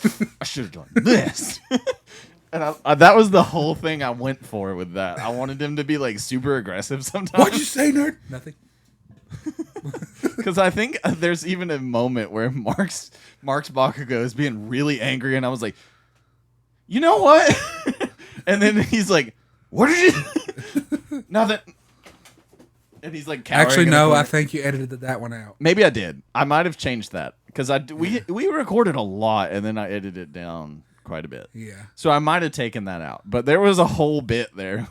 have done this. And that was the whole thing I went for with that. I wanted him to be, like, super aggressive sometimes. What'd you say, nerd? Nothing. Because I think there's even a moment where Mark's Bakugo is being really angry, and I was like, you know what? And then he's like, what did you... Now that... And he's like... Actually, no, I think you edited that one out. Maybe I did. I might have changed that. Because we recorded a lot, and then I edited it down quite a bit. Yeah. So I might have taken that out. But there was a whole bit there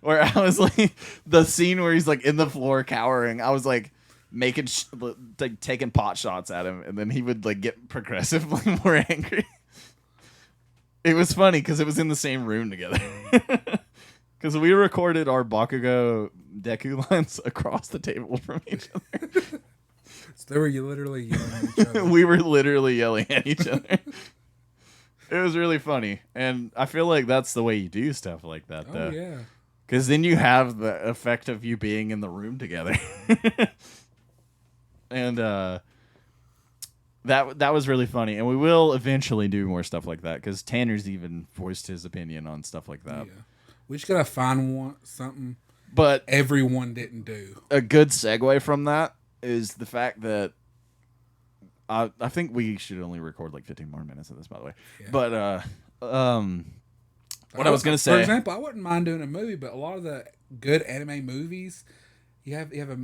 where I was like... The scene where he's like in the floor cowering, I was like... making like taking pot shots at him, and then he would like get progressively more angry. It was funny because it was in the same room together. Because we recorded our Bakugo Deku lines across the table from each other. So they were literally yelling at each other. We were literally yelling at each other. It was really funny, and I feel like that's the way you do stuff like that, though. Oh yeah. Because then you have the effect of you being in the room together. And that was really funny. And we will eventually do more stuff like that because Tanner's even voiced his opinion on stuff like that. Yeah. We just gotta find something But everyone didn't do. a good segue from that is the fact that I think we should only record like 15 more minutes of this, by the way. Yeah. But what I was gonna say, for example, I wouldn't mind doing a movie, but a lot of the good anime movies, you have a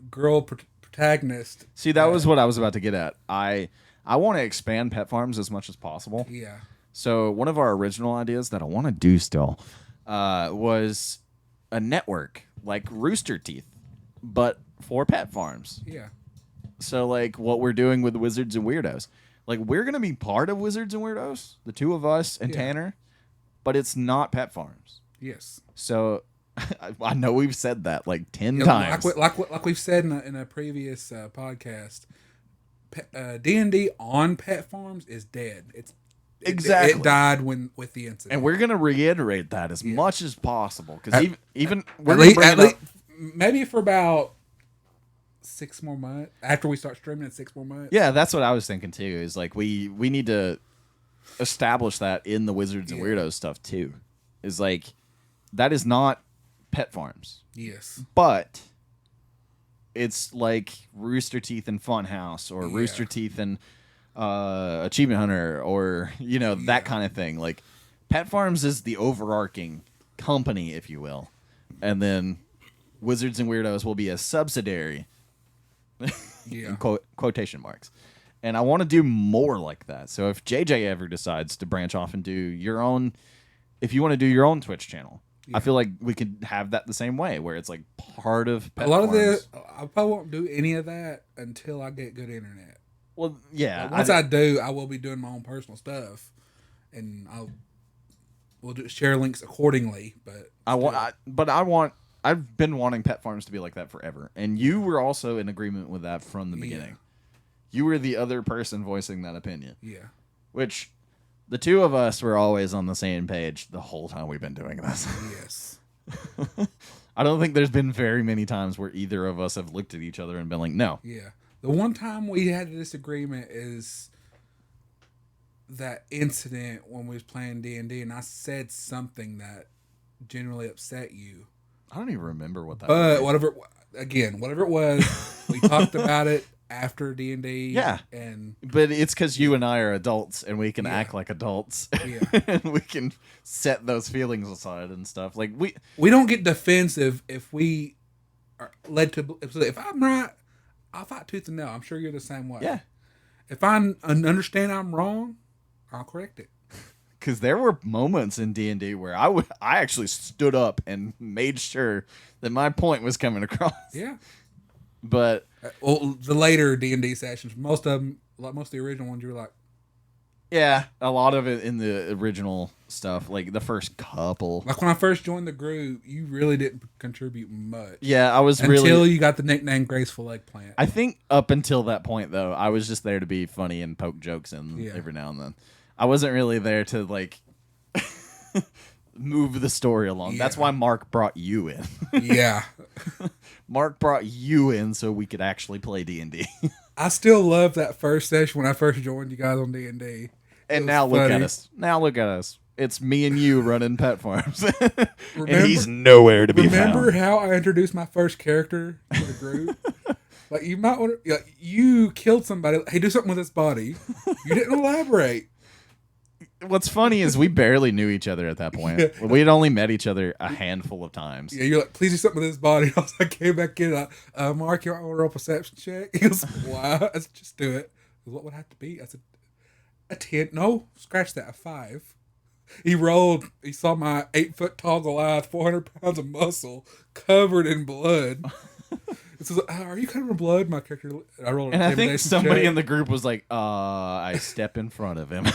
girl protagonist. See, that was what I was about to get at. I want to expand pet farms as much as possible. Yeah. So one of our original ideas that I want to do still was a network like Rooster Teeth, but for pet farms. Yeah. So like what we're doing with Wizards and Weirdos, like we're gonna be part of Wizards and Weirdos, the two of us and Tanner, but it's not pet farms. Yes. So I know we've said that like 10 times. Like we've said in a previous podcast, D&D on pet farms is dead. Exactly. It died with the incident, and we're gonna reiterate that as much as possible because even we're maybe for about 6 more months after we start streaming in 6 more months. Yeah, that's what I was thinking too. Is like we need to establish that in the Wizards and Weirdos stuff too. Is like that is not pet farms. Yes, but it's like Rooster Teeth and Funhouse or Rooster Teeth and Achievement Hunter or that kind of thing. Like pet farms is the overarching company, if you will, and then Wizards and Weirdos will be a subsidiary. In quotation marks. And I want to do more like that. So if JJ ever decides to branch off and do your own, if you want to do your own Twitch channel, I feel like we could have that the same way where it's like part of pet farms. I probably won't do any of that until I get good internet. Well, yeah. Like once I do, I will be doing my own personal stuff, and we'll share links accordingly. But I've been wanting pet farms to be like that forever, and you were also in agreement with that from the beginning. You were the other person voicing that opinion. Yeah. Which the two of us were always on the same page the whole time we've been doing this. Yes. I don't think there's been very many times where either of us have looked at each other and been like, no. Yeah. The one time we had a disagreement is that incident when we was playing D&D, and I said something that generally upset you. I don't even remember what that was. But whatever it was, we talked about it after D&D. Yeah. But it's because you and I are adults and we can act like adults. Yeah. And we can set those feelings aside and stuff. Like we don't get defensive if we are led to. If I'm right, I'll fight tooth and nail. I'm sure you're the same way. Yeah. If I understand I'm wrong, I'll correct it. Because there were moments in D&D where I actually stood up and made sure that my point was coming across. Yeah. But the later D&D sessions, most of them, like most of the original ones, you were like, yeah, a lot of it in the original stuff, like the first couple. Like when I first joined the group, you really didn't contribute much. Yeah, I was until you got the nickname Graceful Eggplant. I think up until that point, though, I was just there to be funny and poke jokes in every now and then. I wasn't really there to like move the story along. Yeah. That's why Mark brought you in. Yeah. Mark brought you in so we could actually play D&D. I still love that first session when I first joined you guys on D&D. And now look at us. Now look at us. It's me and you running pet farms. And he's nowhere to be found. Remember how I introduced my first character to the group? Like you might want to, you killed somebody. Hey, do something with this body. You didn't elaborate. What's funny is we barely knew each other at that point. Yeah. We had only met each other a handful of times. Yeah, you're like, please do something with this body. I came back in, Mark, you want to roll a perception check? He goes, why? I said, just do it. Goes, what would it have to be? I said, a 10. No, scratch that, a 5. He rolled. He saw my 8-foot tall Goliath, 400 pounds of muscle, covered in blood. It says, are you covered in blood? My character. I rolled. And I think somebody in the group was like, I step in front of him.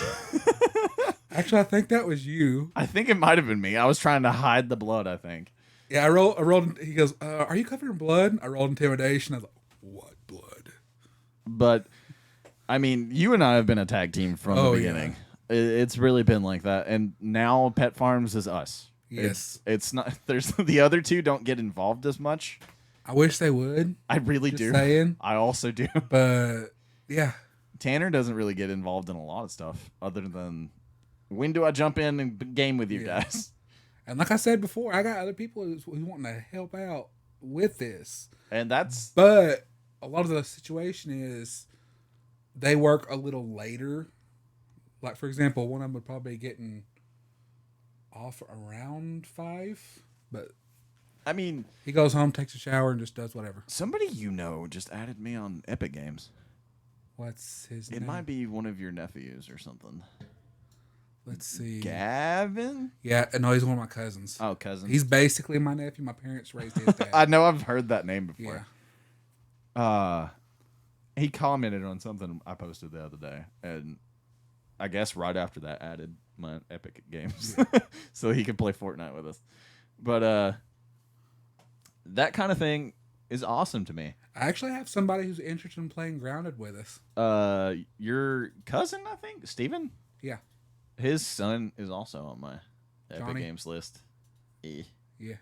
Actually, I think that was you. I think it might have been me. I was trying to hide the blood, I think. Yeah, I rolled. He goes, are you covered in blood? I rolled intimidation. I was like, what blood? But, I mean, you and I have been a tag team from the beginning. Yeah. It's really been like that. And now Pet Farms is us. Yes. It's not, there's the other two don't get involved as much I wish they would. I really Just do. saying. I also do. But yeah, Tanner doesn't really get involved in a lot of stuff other than when do I jump in and game with you guys? and like I said before, I got other people who want to help out with this. And that's But a lot of the situation is they work a little later. Like, for example, one of them would probably be getting off around 5, but I mean, he goes home, takes a shower, and just does whatever. somebody just added me on Epic Games. What's his It name? might be one of your nephews or something. Let's see. Gavin? Yeah, no, he's one of my cousins. Oh, cousin. He's basically my nephew. My parents raised his dad. I know I've heard that name before. Yeah. He commented on something I posted the other day, and I guess right after that added my Epic Games so he could play Fortnite with us. But that kind of thing is awesome to me. I actually have somebody who's interested in playing Grounded with us. Your cousin, I think, Steven? Yeah. His son is also on my Epic Johnny? Games list. Yeah.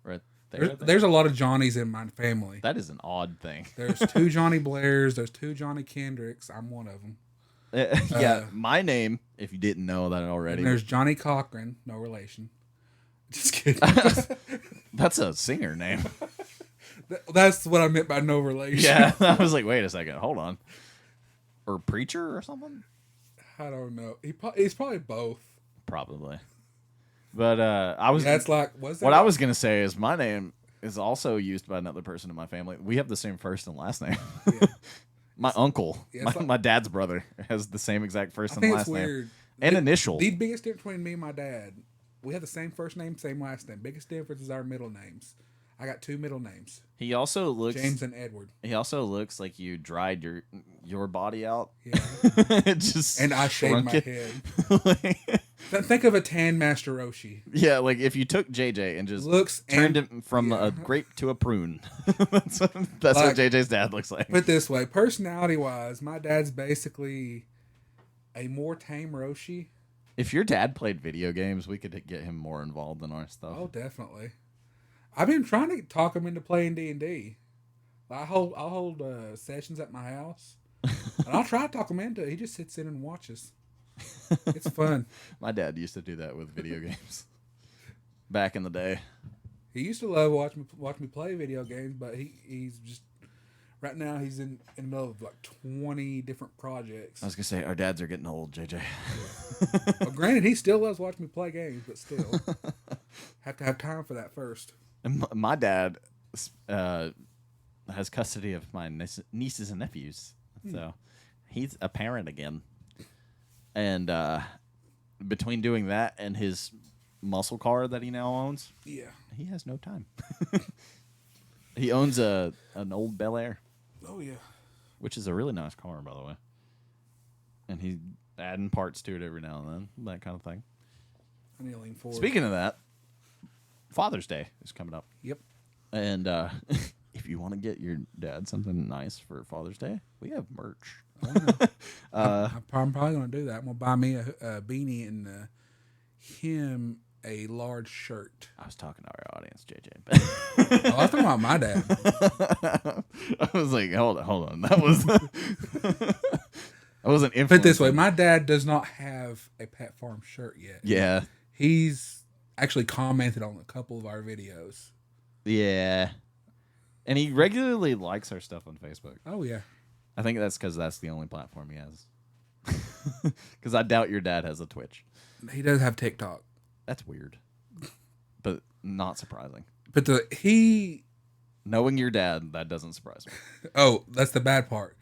Right there. I think. There's a lot of Johnnies in my family. That is an odd thing. There's 2 Johnny Blairs. There's 2 Johnny Kendricks. I'm one of them. Yeah, my name, if you didn't know that already. And there's Johnny Cochran, no relation. Just kidding. That's a singer name. That's what I meant by no relation. Yeah, I was like, wait a second, hold on. Or preacher or something? I don't know. He's probably both. Probably. But I was. That's like what's that? What I was gonna say is my name is also used by another person in my family. We have the same first and last name. Yeah. My uncle, Yeah, my dad's brother, has the same exact first I and think last it's name weird. and initial. The biggest difference between me and my dad, we have the same first name, same last name. Biggest difference is our middle names. I got 2 middle names, He also looks. James and Edward. He also looks like you dried your body out. Yeah. It just And I shaved my shrunk head. Think of a tan Master Roshi. Yeah, like if you took JJ and just Looks turned and, it from yeah. a grape to a prune. That's what Like- JJ's dad looks like. Put it this way, personality wise, my dad's basically a more tame Roshi. If your dad played video games, we could get him more involved in our stuff. Oh, definitely. I've been trying to talk him into playing D&D. I'll hold sessions at my house, and I'll try to talk him into it. He just sits in and watches. It's fun. My dad used to do that with video games back in the day. He used to love watch me play video games, but he's just right now he's in the middle of like 20 different projects. I was gonna say our dads are getting old, JJ. Well, granted, he still loves watching me play games, but still have to have time for that first. And my dad has custody of my nieces and nephews, so he's a parent again. And between doing that and his muscle car that he now owns, Yeah. he has no time. He owns an old Bel Air, Oh yeah. which is a really nice car, by the way. And he's adding parts to it every now and then, that kind of thing. I need to lean forward. Speaking of that, Father's Day is coming up. Yep. And if you want to get your dad something nice for Father's Day, we have merch. I'm probably going to do that. I'm going to buy me a beanie and him a large shirt. I was talking to our audience, JJ. Oh, I was talking about my dad. I was like, hold on. That was I wasn't influenced. Put it this way, my dad does not have a Pat Farm shirt yet. Yeah. He's actually commented on a couple of our videos. Yeah. And he regularly likes our stuff on Facebook. Oh, yeah. I think that's because that's the only platform he has. Because I doubt your dad has a Twitch. He does have TikTok. That's weird. But not surprising. But Knowing your dad, that doesn't surprise me. oh, that's the bad part.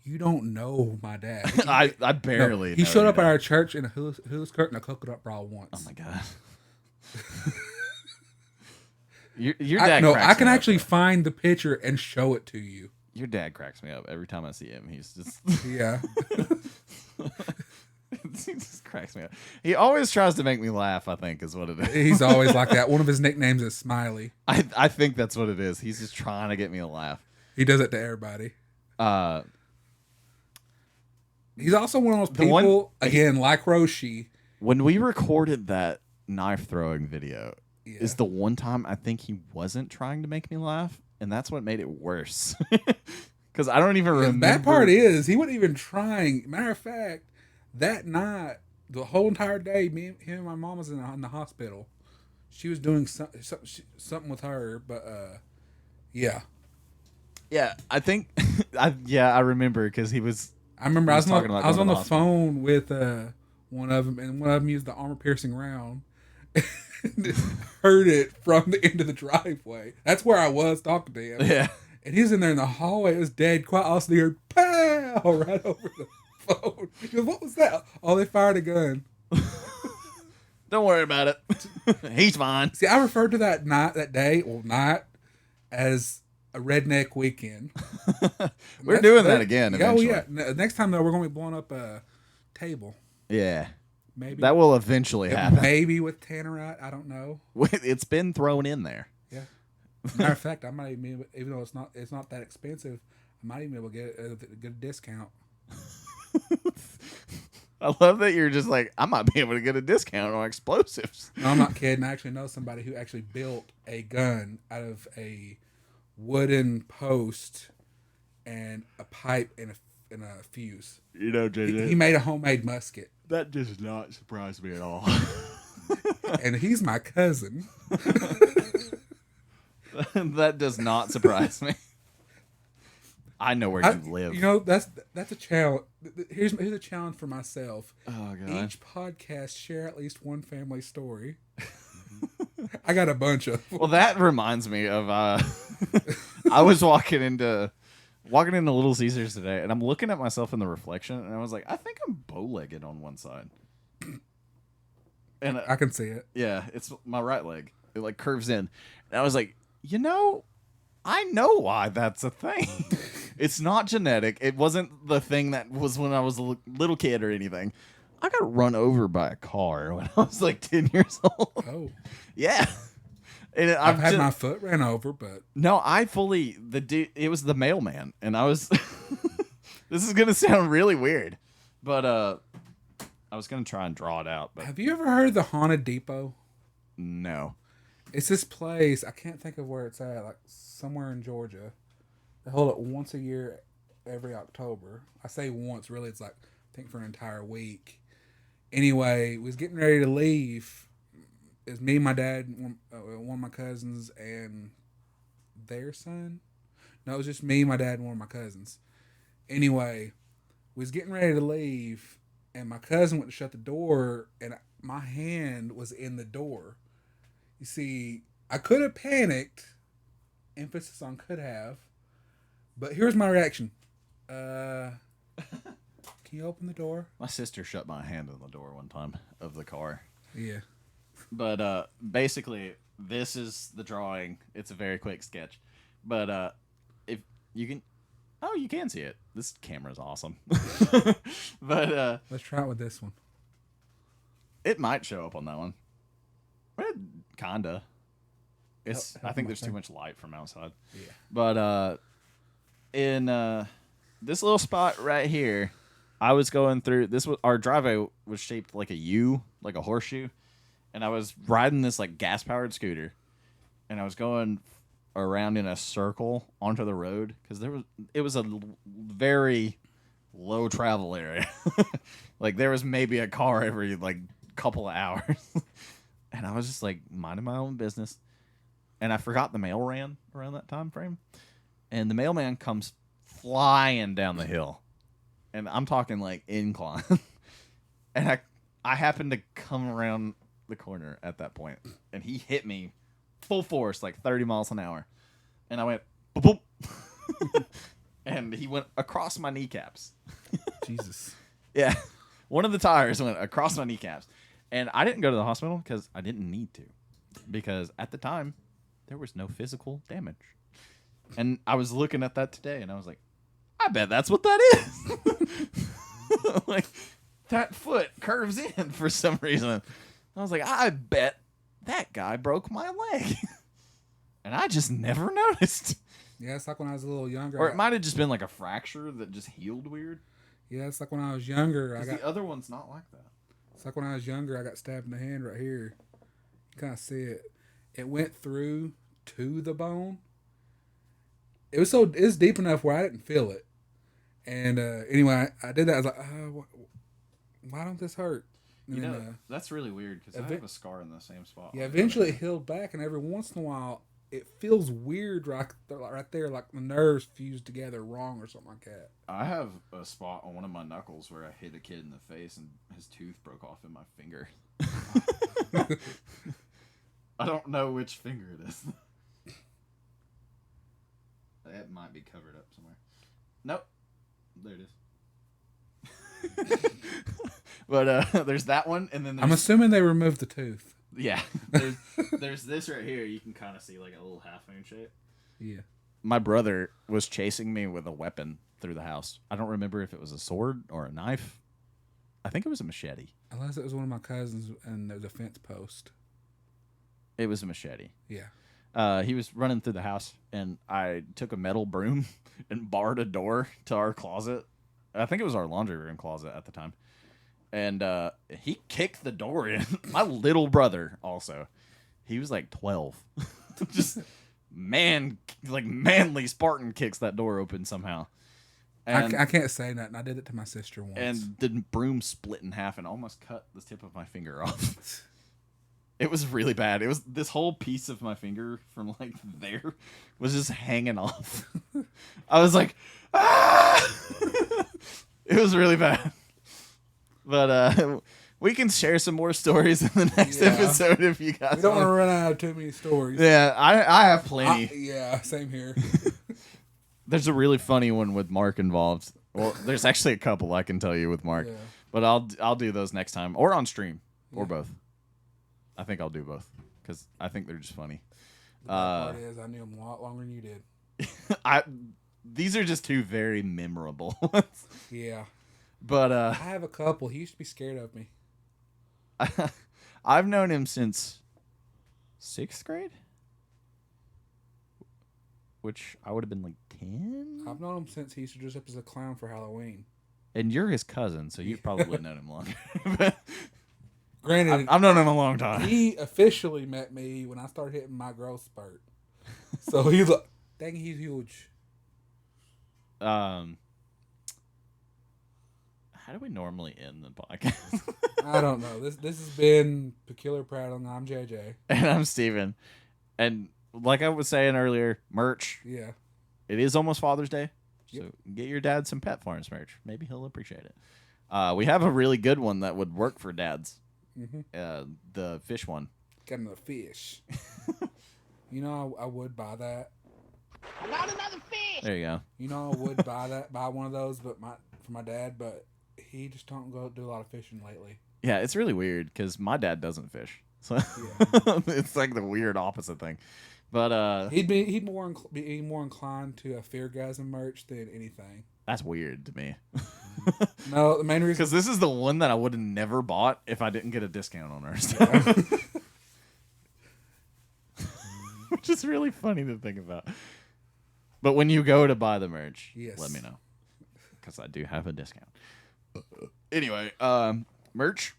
You don't know my dad. I barely know He showed your up at dad. our church in a hula skirt and a coconut bra once. Oh, my God. Your dad I cracks can me up, actually though. find the picture and show it to you. Your dad cracks me up every time I see him. He's just... Yeah. he just cracks me up. He always tries to make me laugh, I think, is what it is. He's always like that. One of his nicknames is Smiley. I think that's what it is. He's just trying to get me to laugh. He does it to everybody. Uh, He's also one of those The one- people, again, like Roshi. when we recorded that knife throwing video, Yeah. is the one time I think he wasn't trying to make me laugh, and that's what made it worse. Because I don't even The remember. bad part is he wasn't even trying. Matter of fact, that night, the whole entire day, him and my mom was in the hospital. She was doing something with her, but yeah. Yeah, I think. I remember because he was. I remember He I was was talking on, about I was going on to the the hospital. phone with one of them, and one of them used the armor piercing round. Heard it from the end of the driveway. That's where I was talking to him. Yeah. And he's in there in the hallway. It was dead quiet. All of a sudden, you heard pow right over the phone. He goes, "What was that?" Oh, they fired a gun. Don't worry about it. He's fine. See, I referred to that day, as a redneck weekend. We're doing that again eventually. Oh, yeah. Next time, though, we're going to be blowing up a table. Yeah. Maybe. That will eventually happen. Maybe with tannerite. I don't know. It's been thrown in there. Yeah. Matter of fact, I might even though it's not that expensive, I might even be able to get a discount. I love that you're just like, I might be able to get a discount on explosives. No, I'm not kidding. I actually know somebody who actually built a gun out of a wooden post and a pipe and a fuse. You know, JJ, He made a homemade musket. that does not surprise me at all. And he's my cousin. That does not surprise me. I know where you live. You know, that's a challenge. Here's a challenge for myself. Oh, God. Each podcast share at least one family story. I got a bunch of them. Well, that reminds me of I was walking into Little Caesars today, and I'm looking at myself in the reflection, and I was like, I think I'm bow-legged on one side. And I can see it. yeah, it's my right leg. It like curves in, and I was like, I know why that's a thing. It's not genetic. It wasn't the thing that was when I was a little kid or anything. I got run over by a car when I was like 10 years old. Oh, Yeah. And I've had my foot ran over, but No, it was the mailman, and I was this is gonna sound really weird, but I was gonna try and draw it out, but have you ever heard of the Haunted Depot? no. It's this place. I can't think of where it's at. Like somewhere in Georgia. They hold it once a year, every October. I say once, really. It's like I think for an entire week. Anyway, we was getting ready to leave. It's me, my dad, one of my cousins, and their son. No, it was just me, my dad, and one of my cousins. Anyway, we was getting ready to leave, and my cousin went to shut the door, and my hand was in the door. You see, I could have panicked. Emphasis on could have. But here's my reaction. Can you open the door? My sister shut my hand on the door one time of the car. Yeah. But basically, this is the drawing. It's a very quick sketch. But if you can... Oh, you can see it. This camera's awesome. But Let's try it with this one. it might show up on that one. Kinda. It's. Help I think my there's too thing. much light from outside. Yeah. But in this little spot right here, I was going through. Our driveway was shaped like a U, like a horseshoe, and I was riding this like gas powered scooter, and I was going around in a circle onto the road because it was a very low travel area. Like there was maybe a car every like couple of hours. And I was just like minding my own business. And I forgot the mail ran around that time frame. And the mailman comes flying down the hill. And I'm talking like incline. And I happened to come around the corner at that point. And he hit me full force, like 30 miles an hour. And I went, boop, boop. And he went across my kneecaps. Jesus. Yeah. One of the tires went across my kneecaps. And I didn't go to the hospital because I didn't need to. Because at the time, there was no physical damage. And I was looking at that today, and I was like, I bet that's what that is. Like, that foot curves in for some reason. I was like, I bet that guy broke my leg. And I just never noticed. Yeah, it's like when I was a little younger. Or it might have just been like a fracture that just healed weird. Yeah, it's like when I was younger. The other one's not like that. It's like when I was younger, I got stabbed in the hand right here. You kind of see it. It went through to the bone, it's deep enough where I didn't feel it. And anyway, I did that. I was like, why don't this hurt? And then, that's really weird because I have a scar in the same spot. Yeah, eventually it healed back, and every once in a while it feels weird right there, like the nerves fused together wrong or something like that. I have a spot on one of my knuckles where I hit a kid in the face and his tooth broke off in my finger. I don't know which finger it is. It might be covered up somewhere. Nope. There it is. But there's that one, and then I'm assuming they removed the tooth. Yeah. There's this right here. You can kind of see like a little half moon shape. Yeah. My brother was chasing me with a weapon through the house. I don't remember if it was a sword or a knife. I think it was a machete. Unless it was one of my cousins and there's a fence post. It was a machete. Yeah. He was running through the house, and I took a metal broom and barred a door to our closet. I think it was our laundry room closet at the time. And he kicked the door in. My little brother also. He was like 12. Just manly Spartan kicks that door open somehow. And I can't say nothing. I did it to my sister once. And the broom split in half and almost cut the tip of my finger off. It was really bad. It was this whole piece of my finger from like there was just hanging off. I was like, ah! It was really bad. But we can share some more stories in the next episode if you guys. We don't want to run out of too many stories. Yeah, I have plenty. Yeah, same here. There's a really funny one with Mark involved. Well, there's actually a couple I can tell you with Mark, but I'll do those next time or on stream or both. I think I'll do both because I think they're just funny. The part is I knew them a lot longer than you did. These are just two very memorable ones. Yeah. But I have a couple. He used to be scared of me. I've known him since 6th grade, which I would have been like 10. I've known him since he used to dress up as a clown for Halloween. And you're his cousin, so you've probably known him longer. Granted, I've known him a long time. He officially met me when I started hitting my growth spurt. So he's like, dang, he's huge. How do we normally end the podcast? I don't know. This has been Peculiar Prattling. I'm JJ. And I'm Steven. And like I was saying earlier, merch. Yeah. It is almost Father's Day. So Yep. get your dad some Pet Farms merch. Maybe he'll appreciate it. We have a really good one that would work for dads. Mm-hmm. The fish one. Got another fish. You know, I would buy that. Not another fish. There you go. You know, I would buy one of those, but for my dad, but he just don't go do a lot of fishing lately. Yeah, it's really weird because my dad doesn't fish. So it's like the weird opposite thing. But he'd be more inclined to a Feargasm merch than anything. That's weird to me. No, the main reason Because this is the one that I would have never bought if I didn't get a discount on our stuff. Which is really funny to think about. But when you go to buy the merch, let me know. Because I do have a discount. Anyway, merch.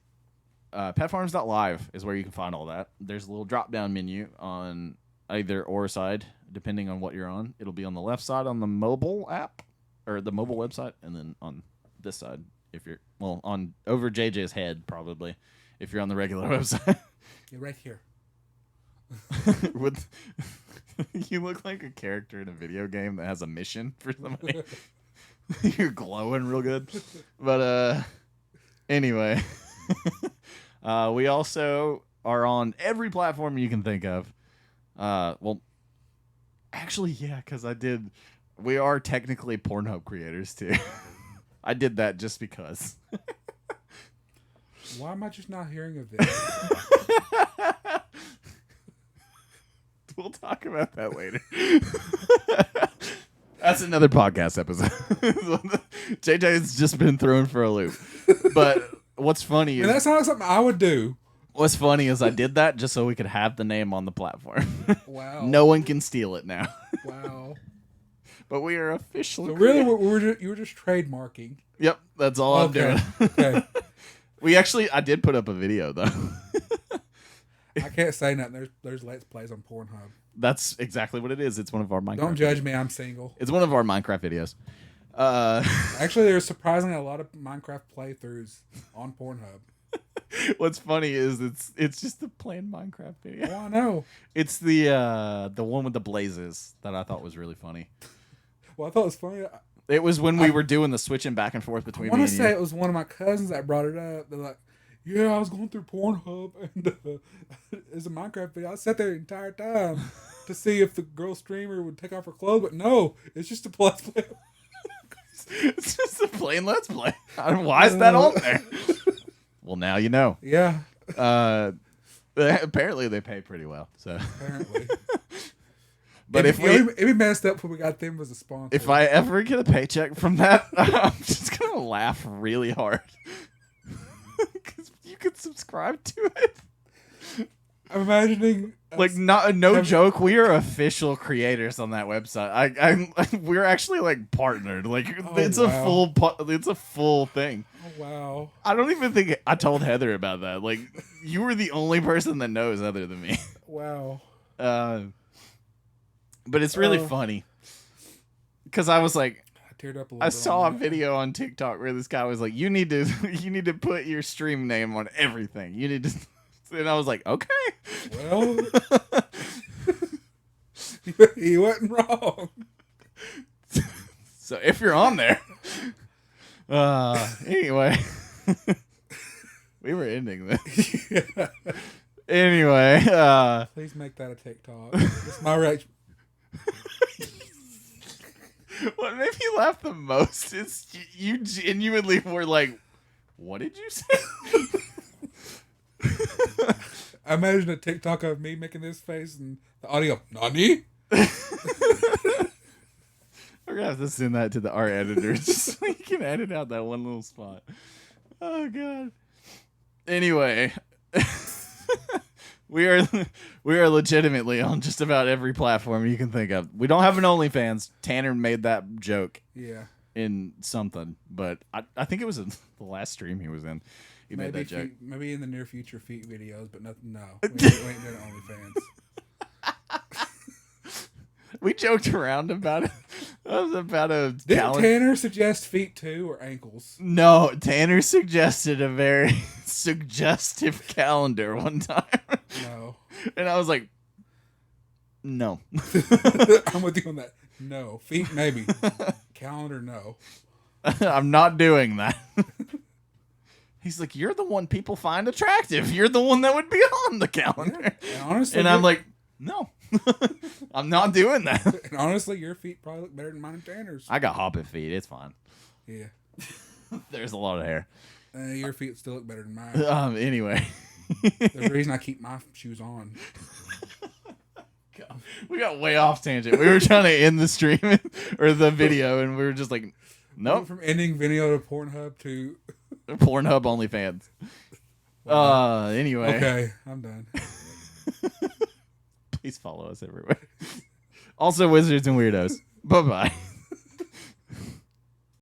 Petfarms.live is where you can find all that. There's a little drop-down menu on either or side, depending on what you're on. It'll be on the left side on the mobile app, or the mobile website, and then on this side, if you're, on over JJ's head, probably, if you're on the regular website. You're right here. With you look like a character in a video game that has a mission for somebody. You're glowing real good. But anyway, we also are on every platform you can think of. Actually, yeah, because we are technically Pornhub creators too. I did that just because. Why am I just not hearing of this? We'll talk about that later. That's another podcast episode. JJ's just been thrown for a loop. But what's funny is... that sounds like something I would do. What's funny is I did that just so we could have the name on the platform. Wow. No one can steal it now. Wow. But we are officially... So really, you were just trademarking. Yep, that's all I'm doing. Okay. I did put up a video, though. I can't say nothing. There's Let's Plays on Pornhub. That's exactly what it is. It's one of our Minecraft. Don't judge me. I'm single. It's one of our Minecraft videos. Actually, there's surprisingly a lot of Minecraft playthroughs on Pornhub. What's funny is it's just a plain Minecraft video. Oh, I know. It's the one with the blazes that I thought was really funny. Well, I thought it was funny. It was when we were doing the switching back and forth between. I want me to and say you. it was one of my cousins that brought it up. They're like, "Yeah, I was going through Pornhub and it's a Minecraft video. I sat there the entire time to see if the girl streamer would take off her clothes, but no, it's just a plus play." It's just a plain Let's Play. Why is that on there? Well, now you know. Yeah. Apparently they pay pretty well. So Apparently. But if we messed up when we got them as a sponsor. if I ever get a paycheck from that, I'm just gonna laugh really hard because you could subscribe to it. I'm imagining Like no joke, we are official creators on that website. We're actually like partnered. Like it's wow. it's a full thing. Oh wow. I don't even think I told Heather about that. Like you were the only person that knows other than me. Wow. But it's really funny because I was like, I teared up a little I bit saw a on that. video on TikTok where this guy was like, you need to put your stream name on everything. You need to, and I was like, okay. Well, he wasn't wrong. So if you're on there, anyway, we were ending this. Yeah. Anyway, Please make that a TikTok. It's my reaction. what made me laugh the most is you genuinely were like, what did you say? I imagine a TikTok of me making this face and the audio. Nani? We're gonna have to send that to the art editor just so you can edit out that one little spot. Oh god. Anyway, we are legitimately on just about every platform you can think of. We don't have an OnlyFans. Tanner made that joke Yeah. in something, but I think it was the last stream he was in. He made that joke. Maybe in the near future, feet videos, but nothing. No, we ain't doing OnlyFans. We joked around about it. That was about a Did calendar. Tanner suggest feet too or ankles? No, Tanner suggested a very suggestive calendar one time. No. And I was like, no. I'm with you on that. No. Feet, maybe. Calendar, no. I'm not doing that. He's like, you're the one people find attractive. You're the one that would be on the calendar. Yeah. And honestly, And I'm like, no. I'm not doing that. And honestly, your feet probably look better than mine and Tanner's. I got hoppet feet. It's fine. Yeah. There's a lot of hair. Your feet still look better than mine. Anyway. There's a reason I keep my shoes on. God, we got way off tangent. We were trying to end the stream or the video, and we were just like, nope. From ending video to Pornhub to... Pornhub OnlyFans. Anyway. Okay, I'm done. Please follow us everywhere. Also, Wizards and Weirdos. Bye-bye.